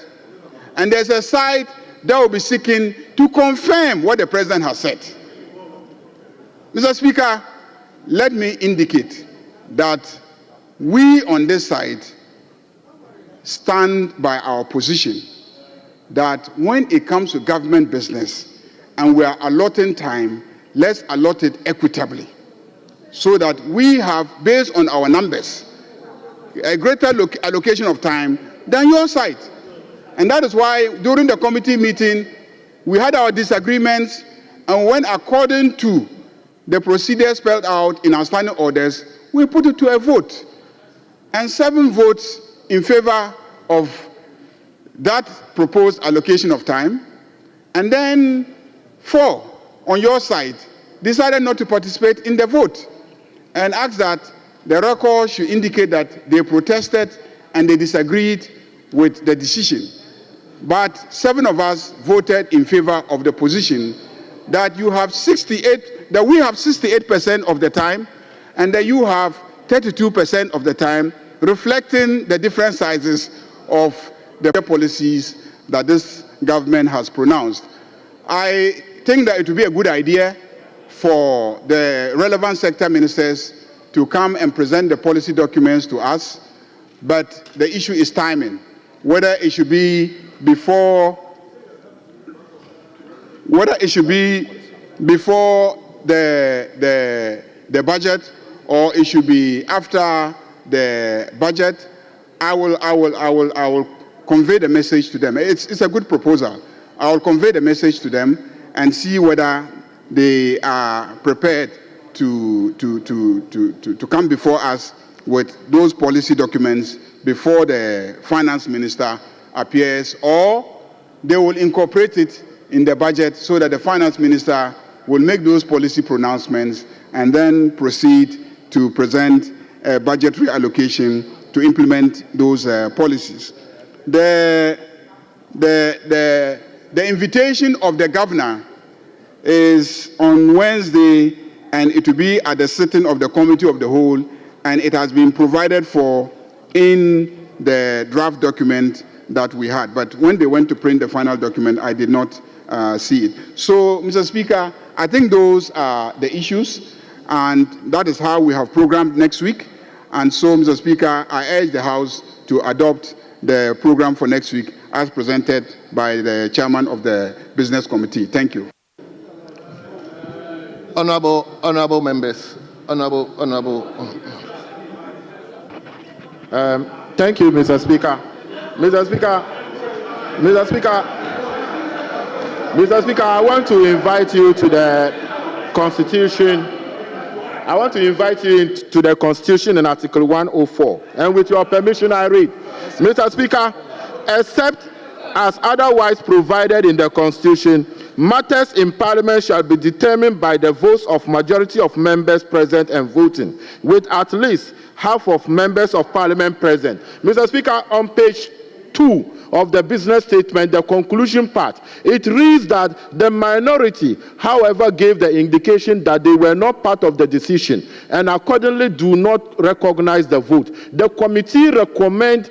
and there's a side that will be seeking to confirm what the president has said. Mr. Speaker, let me indicate that we on this side stand by our position that when it comes to government business and we are allotting time, let's allot it equitably so that we have, based on our numbers, a greater allocation of time than your side. And that is why during the committee meeting, we had our disagreements, and when according to the procedure spelled out in our standing orders, we put it to a vote. And 7 votes in favor of that proposed allocation of time, and then 4 on your side decided not to participate in the vote and asked that the record should indicate that they protested and they disagreed with the decision. But 7 of us voted in favor of the position that we have 68% of the time, and that you have 32% of the time, reflecting the different sizes of the policies that this government has pronounced. I think that it would be a good idea for the relevant sector ministers to come and present the policy documents to us, but the issue is timing. Whether it should be before the budget, or it should be after the budget. I will convey the message to them. It's a good proposal. I will convey the message to them and see whether they are prepared to come before us with those policy documents before the finance minister appears, or they will incorporate it in the budget so that the finance minister will make those policy pronouncements and then proceed to present a budgetary allocation to implement those policies. The invitation of the governor is on Wednesday, and it will be at the sitting of the committee of the whole, and it has been provided for in the draft document that we had. But when they went to print the final document, I did not see it. So, Mr. Speaker, I think those are the issues, and that is how we have programmed next week. And so, Mr. Speaker, I urge the House to adopt the program for next week as presented by the chairman of the Business Committee. Thank you. Honorable members, Thank you, Mr. Speaker. Mr. Speaker, I want to invite you to the Constitution. I want to invite you into the Constitution in Article 104. And with your permission, I read. Mr. Speaker, except as otherwise provided in the Constitution, matters in Parliament shall be determined by the votes of majority of members present and voting, with at least half of members of parliament present. Mr. Speaker, on page 2 of the business statement, the conclusion part, it reads that the minority, however, gave the indication that they were not part of the decision and accordingly do not recognize the vote. The committee recommend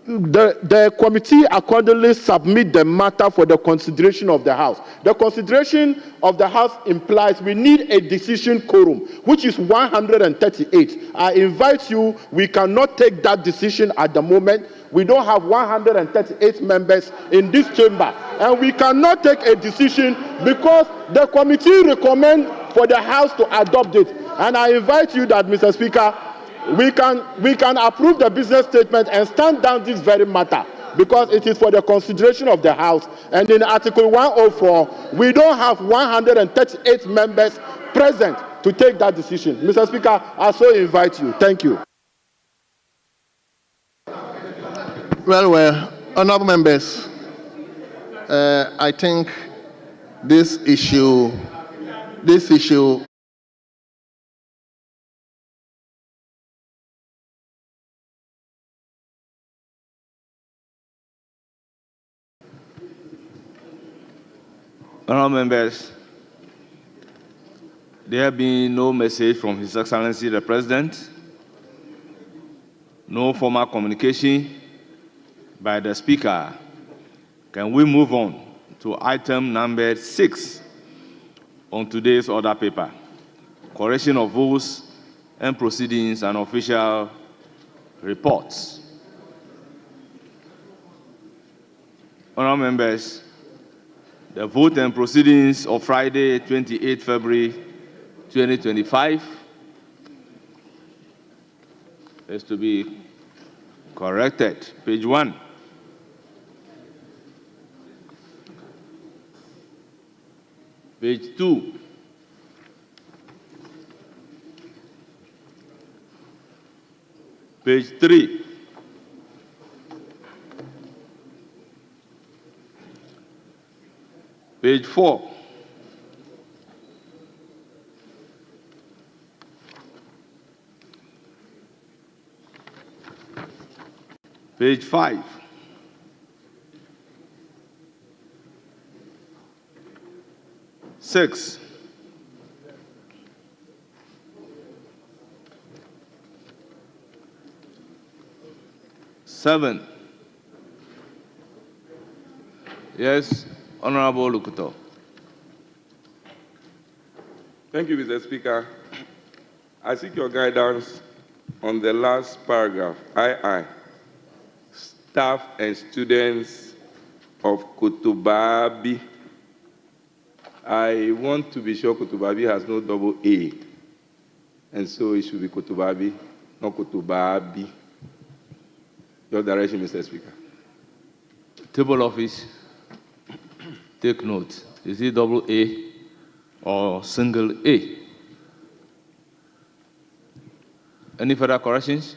the committee accordingly submit the matter for the consideration of the House. The consideration of the House implies we need a decision quorum, which is 138. I invite you, we cannot take that decision at the moment. We don't have 138 members in this chamber, and we cannot take a decision because the committee recommend for the House to adopt it. And I invite you that, Mr. Speaker, we can approve the business statement and stand down this very matter because it is for the consideration of the House. And in Article 104, we don't have 138 members present to take that decision. Mr. Speaker, I so invite you. Thank you. Well, honorable members, I think this issue. Honourable members, there have been no message from His Excellency the President, no formal communication by the Speaker. Can we move on to item number 6 on today's order paper? Correction of votes and proceedings and official reports. Honourable members, the vote and proceedings of Friday, 28 February 2025 is to be corrected. Page 1. Page 2. Page 3. Page 4. Page 5. Six. Seven. Yes, Honorable Lukuto. Thank you, Mr. Speaker. I seek your guidance on the last paragraph, II. Staff and students of Kotobabi. I want to be sure Kotobabi has no double A. And so it should be Kotobabi, not Kotobabi. Your direction, Mr. Speaker. Table office, take note. Is it double A or single A? Any further corrections?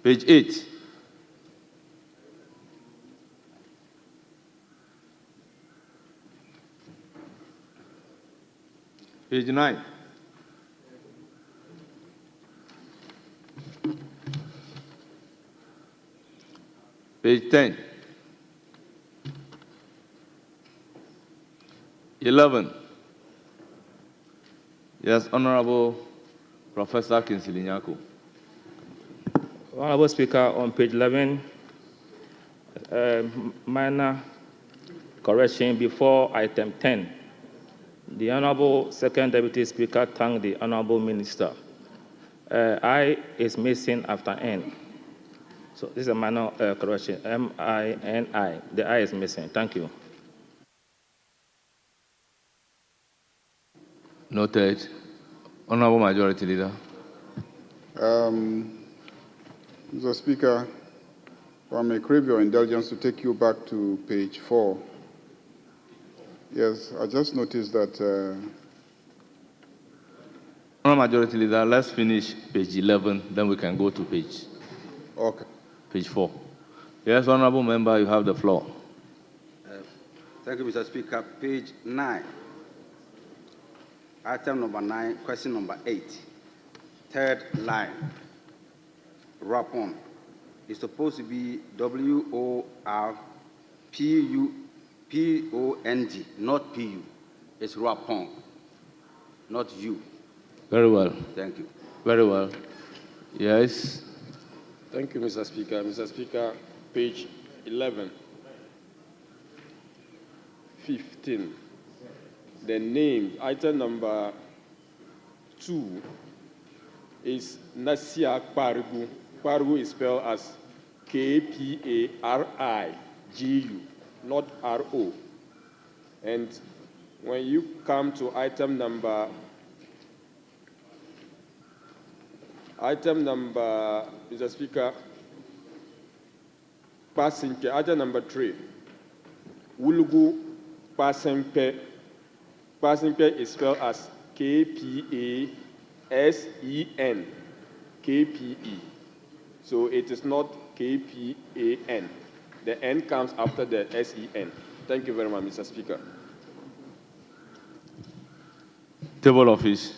Page 8. Page 9. Page 10. 11. Yes, Honorable Professor Kinsley Nyako. Honorable Speaker, on page 11, minor correction before item 10. The Honorable Second Deputy Speaker thanked the Honorable Minister. I is missing after N. So this is a minor correction, M-I-N-I. The I is missing. Thank you. Noted. Honorable Majority Leader. Mr. Speaker, if I may crave your indulgence to take you back to page 4. Yes, I just noticed that... Honorable Majority Leader, let's finish page 11, then we can go to page. Okay. Page 4. Yes, Honorable Member, you have the floor. Thank you, Mr. Speaker. Page 9. Item number 9, question number 8. Third line, wrap on. It's supposed to be WORPUPONG, not PU. It's wrap on, not you. Very well. Thank you. Very well. Yes. Thank you, Mr. Speaker. Mr. Speaker, page 11, 15. The name, item number 2, is Nasia Kparigu. Kparigu is spelled as K-P-A-R-I-G-U, not R-O. And when you come to item number, Mr. Speaker, Pasinke, item number 3, Wulugu Pasempe. Pasempe is spelled as K-P-A-S-E-N, K-P-E. So it is not K-P-A-N. The N comes after the S-E-N. Thank you very much, Mr. Speaker. Table office,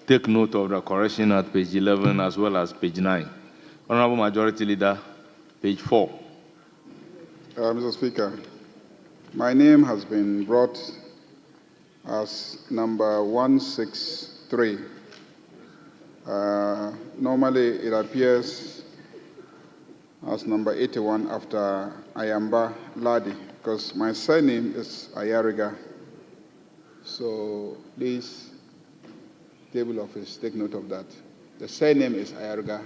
take note of the correction at page 11 as well as page 9. Honorable Majority Leader, page 4. Mr. Speaker, my name has been brought as number 163. Normally, it appears as number 81 after Ayamba Ladi, because my surname is Ayariga. So please, table office, take note of that. The surname is Ayariga,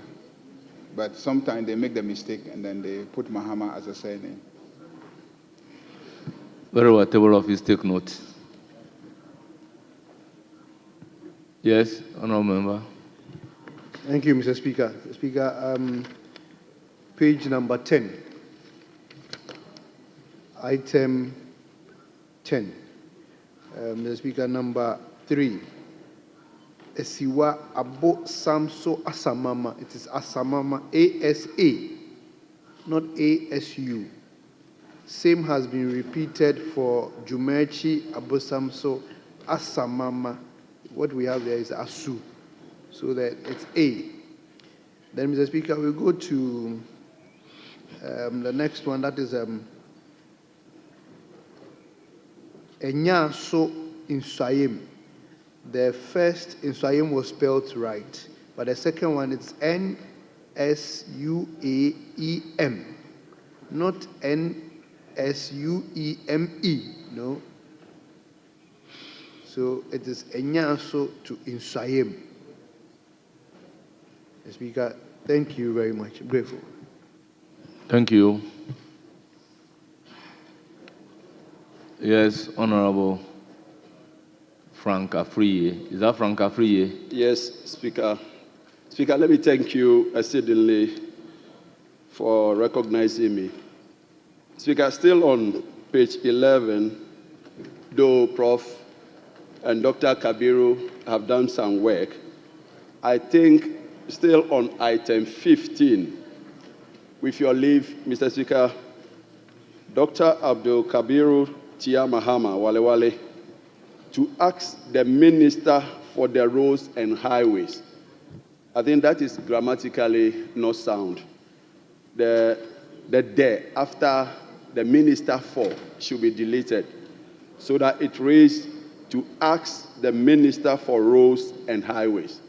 but sometimes they make the mistake and then they put Mahama as a surname. Very well, table office, take note. Yes, honorable member. Thank you, Mr. Speaker. Speaker, page number 10, item 10. Mr. Speaker, number 3. Esiwa Abo Samso Asamama. It is Asamama, A-S-A, not A-S-U. Same has been repeated for Jumechi Abo Samso Asamama. What we have there is Asu. So that it's A. Then, Mr. Speaker, we'll go to the next one, that is Enyaso Insayim. The first Insayim was spelled right, but the second one is N-S-U-A-E-M, not N-S-U-E-M-E, no. So it is Enyaso to Insayim. Speaker, thank you very much. I'm grateful. Thank you. Yes, Honorable Frank Afriye. Is that Frank Afriye? Yes, Speaker. Speaker, let me thank you exceedingly for recognizing me. Speaker, still on page 11, though Prof. and Dr. Kabiru have done some work, I think still on item 15, with your leave, Mr. Speaker, Dr. Abdul Kabiru Tia Mahama Walewale to ask the Minister for the Roads and Highways. I think that is grammatically not sound. The there after the Minister for should be deleted so that it reads to ask the Minister for Roads and Highways.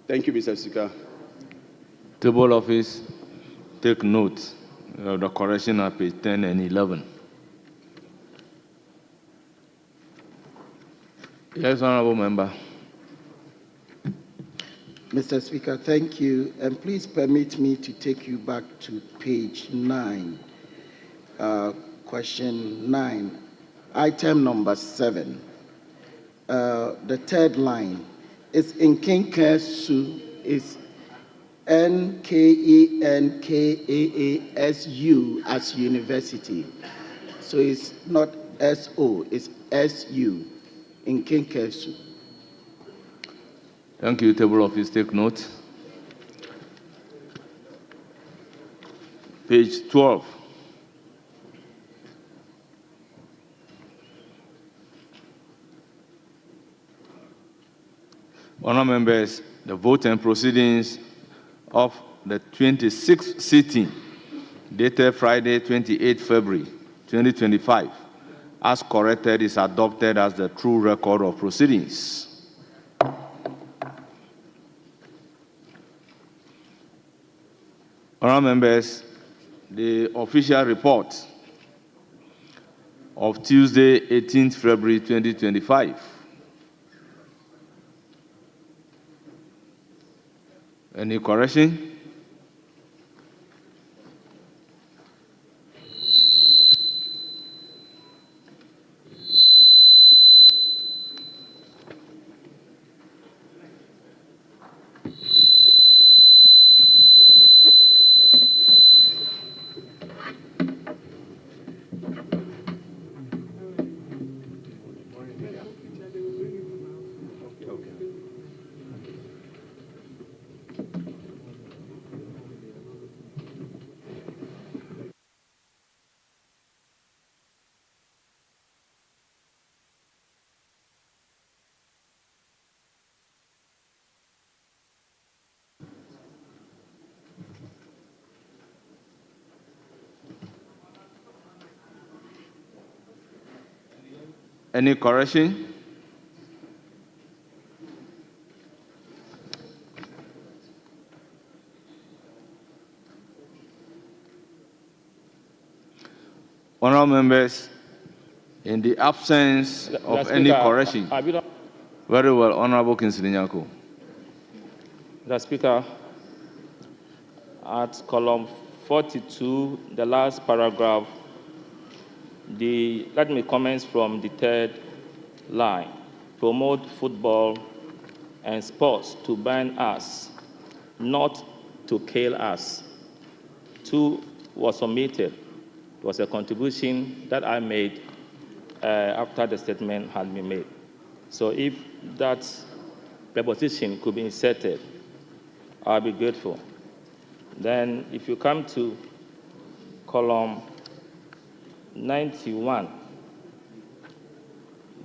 Thank you, Mr. Speaker. Table office, take note of the correction at page 10 and 11. Yes, honorable member. Mr. Speaker, thank you. And please permit me to take you back to page 9, question 9, item number 7. The third line is Nkenkesu, is N-K-E-N-K-A-A-S-U as university. So it's not S-O, it's S-U, Nkenkesu. Thank you. Table office, take note. Page 12. Honourable members, the vote and proceedings of the 26th sitting, dated Friday, 28 February 2025, as corrected, is adopted as the true record of proceedings. Honourable members, the official report of Tuesday, 18th February 2025. Any correction? Any correction? Honourable members, in the absence of any correction. Very well, Honourable Kingsley Nyako. Mr. Speaker, at column 42, the last paragraph, let me commence from the third line. Promote football and sports to bind us, not to kill us. 2 was omitted. It was a contribution that I made after the statement had been made. So if that preposition could be inserted, I'll be grateful. Then if you come to column 91,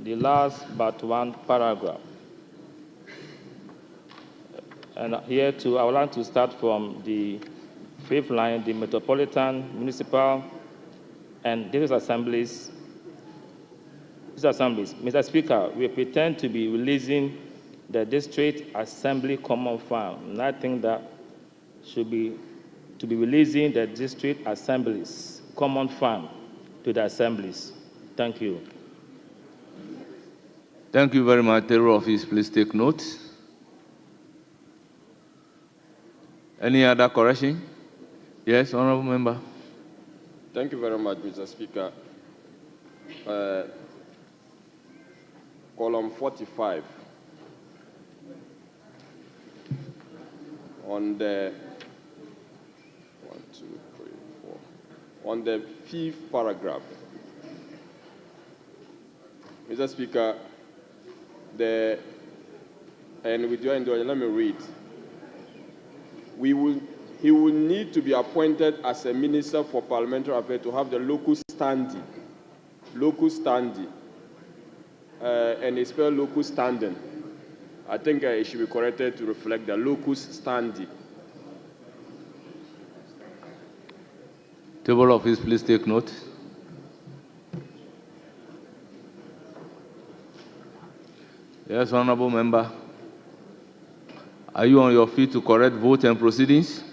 the last but one paragraph. And here too, I would like to start from the 5th line, the metropolitan, municipal, and district assemblies. Mr. Speaker, we pretend to be releasing the district assembly common fund, and I think that should be to be releasing the district assemblies common fund to the assemblies. Thank you. Thank you very much. Terror Office, please take note. Any other correction? Yes, Honourable Member. Thank you very much, Mr. Speaker. Column 45. On the 1, 2, 3, 4. On the 5th paragraph. Mr. Speaker, and with your indulgence, let me read. He will need to be appointed as a minister for parliamentary affairs to have the locus standi, and it's spelled locus standing. I think it should be corrected to reflect the locus standi. Table Office, please take note. Yes, Honourable Member. Are you on your feet to correct vote and proceedings?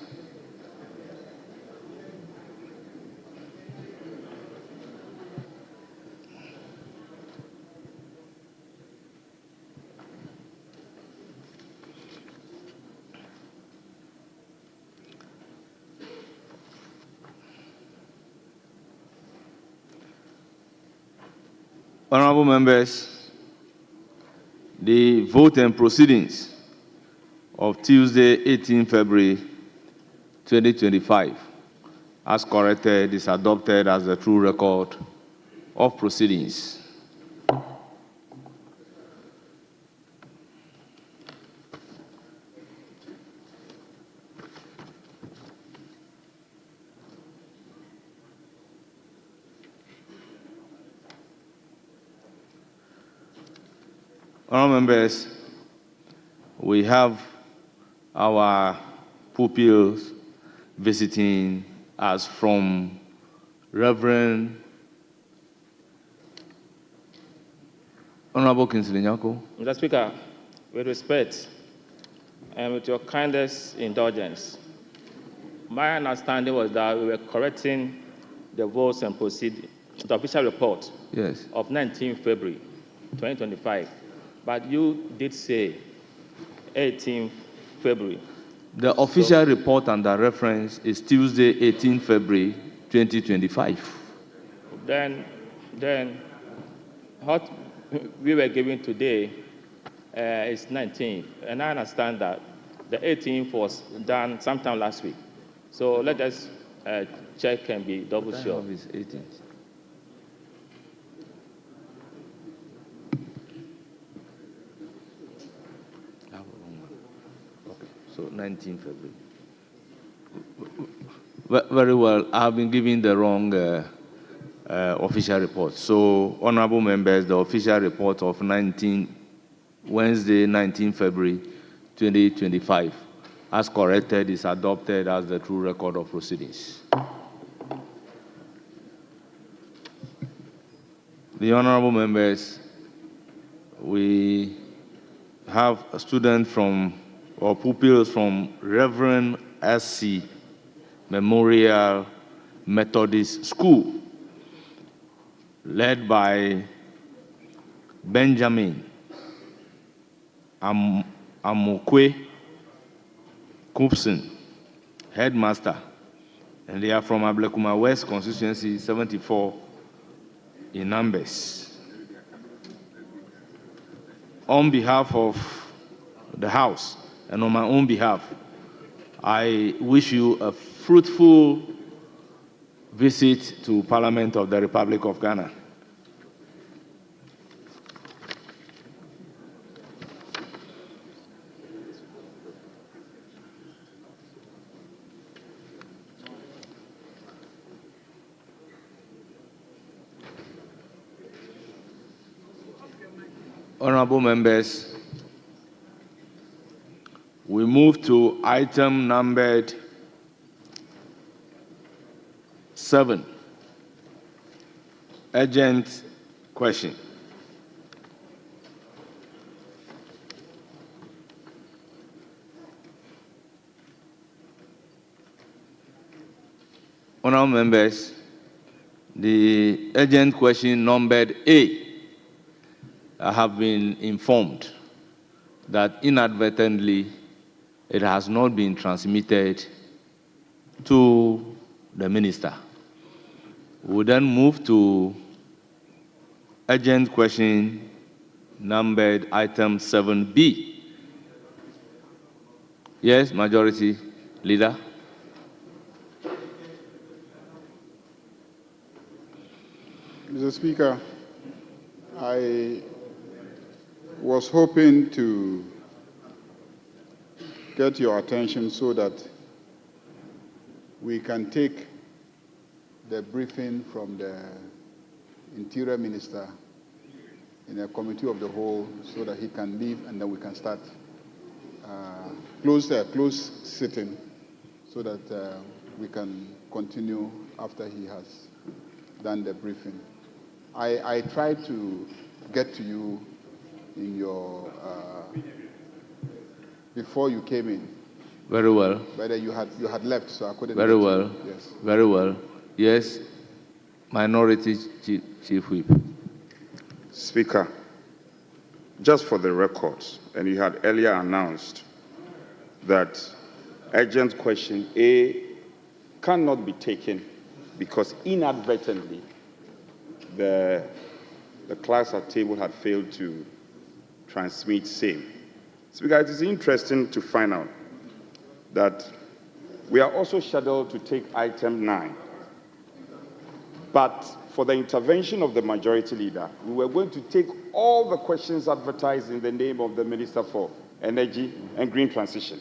Honourable members, the vote and proceedings of Tuesday, 18 February 2025, as corrected, is adopted as the true record of proceedings. Honourable members, we have our pupils visiting us from Reverend Honorable Kingsley Nyako. Mr. Speaker, with respect and with your kindest indulgence, my understanding was that we were correcting the votes and proceedings, the official report of 19 February 2025, but you did say 18 February. The official report under reference is Tuesday, 18 February 2025. Then what we were giving today is 19th, and I understand that the 18th was done sometime last week. So let us check and be double sure. It's 18th. Okay, so 19 February. Very well, I've been giving the wrong official report. So, honorable members, the official report of Wednesday, 19 February 2025, as corrected, is adopted as the true record of proceedings. The honorable members, we have a student from, or pupils from Reverend S.C. Memorial Methodist School, led by Benjamin Amokwe Coopson, headmaster, and they are from Ablekuma West constituency 74 in numbers. On behalf of the House and on my own behalf, I wish you a fruitful visit to Parliament of the Republic of Ghana. Honorable members, we move to item numbered 7, urgent question. Honorable members, the urgent question numbered A, I have been informed that inadvertently it has not been transmitted to the minister. We then move to urgent question numbered item 7B. Yes, Majority Leader. Mr. Speaker, I was hoping to get your attention so that we can take the briefing from the Interior Minister in a committee of the whole so that he can leave and then we can start close sitting so that we can continue after he has done the briefing. I tried to get to you in your before you came in. Very well. But you had left, so I couldn't. Very well. Yes. Very well. Yes, Minority Chief Whip. Speaker, just for the records, and you had earlier announced that urgent question A cannot be taken because inadvertently the clerks at table had failed to transmit same. Speaker, it is interesting to find out that we are also scheduled to take item 9. But for the intervention of the Majority Leader, we were going to take all the questions advertised in the name of the Minister for Energy and Green Transition.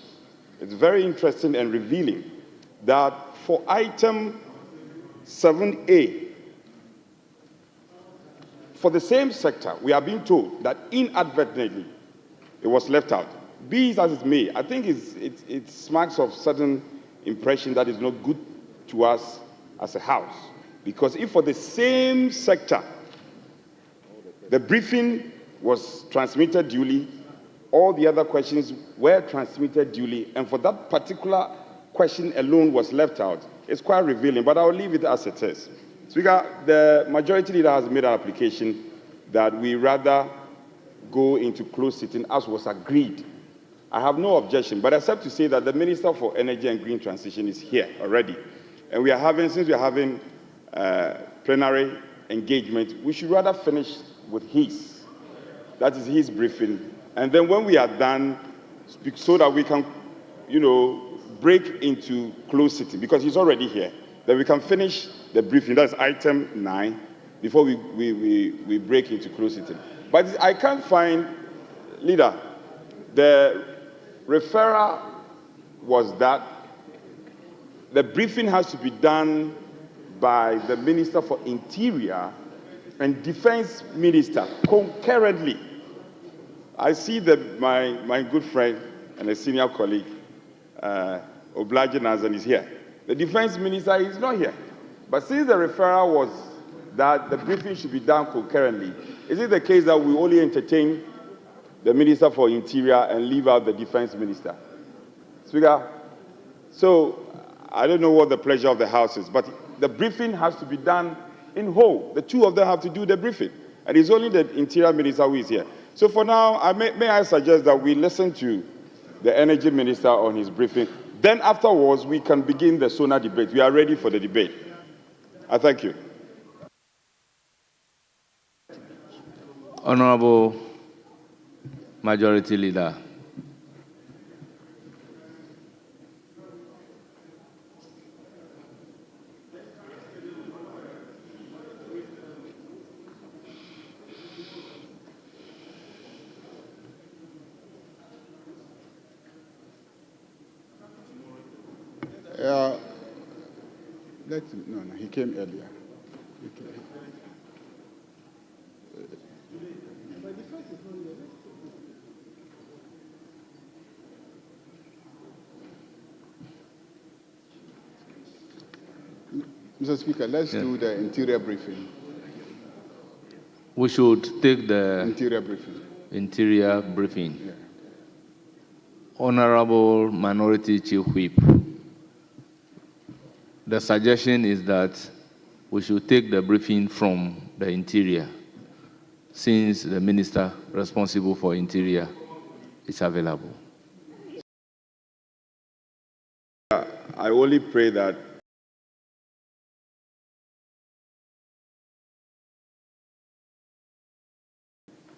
It's very interesting and revealing that for item 7A, for the same sector, we are being told that inadvertently it was left out. be it as it may, I think it smacks of certain impression that is not good to us as a house. Because if for the same sector, the briefing was transmitted duly, all the other questions were transmitted duly, and for that particular question alone was left out, it's quite revealing, but I'll leave it as it is. Speaker, the majority leader has made an application that we rather go into closed sitting as was agreed. I have no objection, but except to say that the Minister for Energy and Green Transition is here already. And since we are having plenary engagement, we should rather finish with his. That is his briefing. And then when we are done, so that we can, break into closed sitting, because he's already here, then we can finish the briefing. That's item 9, before we break into closed sitting. But I can't find, leader, the referral was that the briefing has to be done by the Minister for Interior and Defense Minister concurrently. I see that my good friend and a senior colleague, obliging us, and is here. The Defense Minister is not here. But since the referral was that the briefing should be done concurrently, is it the case that we only entertain the Minister for Interior and leave out the Defense Minister? Speaker, so I don't know what the pleasure of the House is, but the briefing has to be done in whole. The two of them have to do the briefing. And it's only the Interior Minister who is here. So for now, may I suggest that we listen to the Energy Minister on his briefing. Then afterwards, we can begin the SONA debate. We are ready for the debate. I thank you. Honorable Majority Leader. No, he came earlier. Mr. Speaker, let's do the interior briefing. We should take the interior briefing. Interior briefing. Yeah. Honorable Minority Chief Whip, the suggestion is that we should take the briefing from the Interior, since the Minister responsible for Interior is available. I only pray that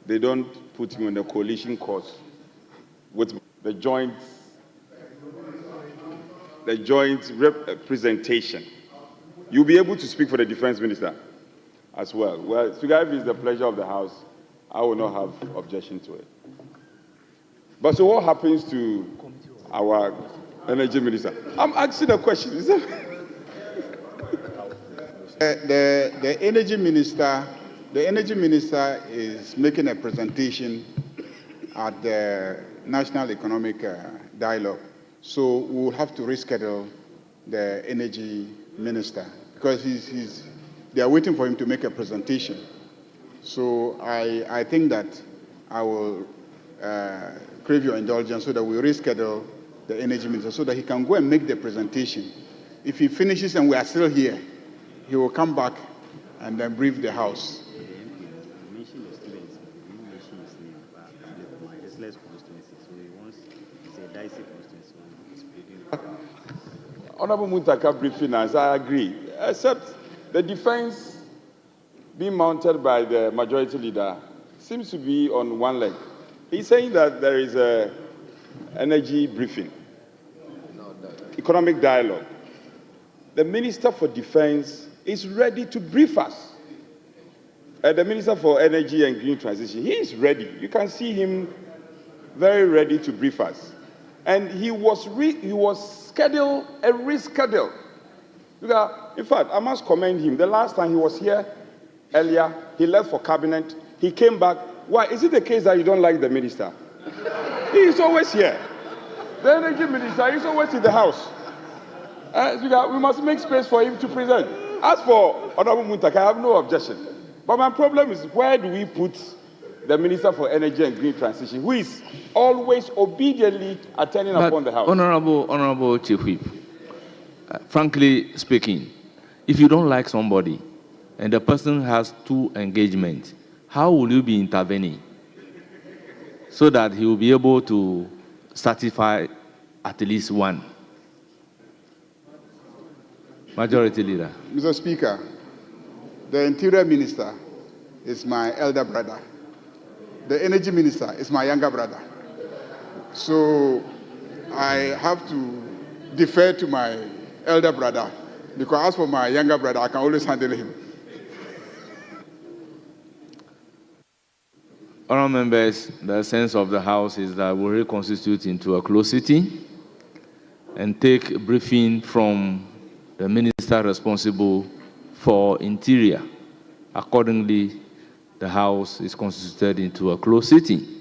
they don't put him on the coalition course with the joint representation. You'll be able to speak for the Defense Minister as well. Well, Speaker, if it's the pleasure of the House, I will not have objection to it. But so what happens to our Energy Minister? I'm asking a question. The Energy Minister is making a presentation at the National Economic Dialogue. So we'll have to reschedule the Energy Minister because they are waiting for him to make a presentation. So I think that I will crave your indulgence so that we reschedule the Energy Minister so that he can go and make the presentation. If he finishes and we are still here, he will come back and then brief the House. Honorable Muntaka briefing us, I agree, except the defense being mounted by the majority leader seems to be on one leg. He's saying that there is an energy briefing, economic dialogue. The Minister for Defense is ready to brief us. The Minister for Energy and Green Transition, he is ready. You can see him very ready to brief us. And he was scheduled, a reschedule. In fact, I must commend him. The last time he was here earlier, he left for cabinet. He came back. Why? Is it the case that you don't like the minister? He is always here. The energy minister is always in the house. Speaker, we must make space for him to present. As for Honorable Muntaka, I have no objection. But my problem is, where do we put the Minister for Energy and Green Transition, who is always obediently attending upon the House? Honorable Chief Whip, frankly speaking, if you don't like somebody and the person has 2 engagements, how will you be intervening so that he will be able to satisfy at least 1? Majority Leader. Mr. Speaker, the Interior Minister is my elder brother. The Energy Minister is my younger brother. So I have to defer to my elder brother, because as for my younger brother, I can always handle him. Honourable members, the sense of the House is that we reconstitute into a closed sitting and take a briefing from the Minister responsible for Interior. Accordingly, the House is constituted into a closed sitting.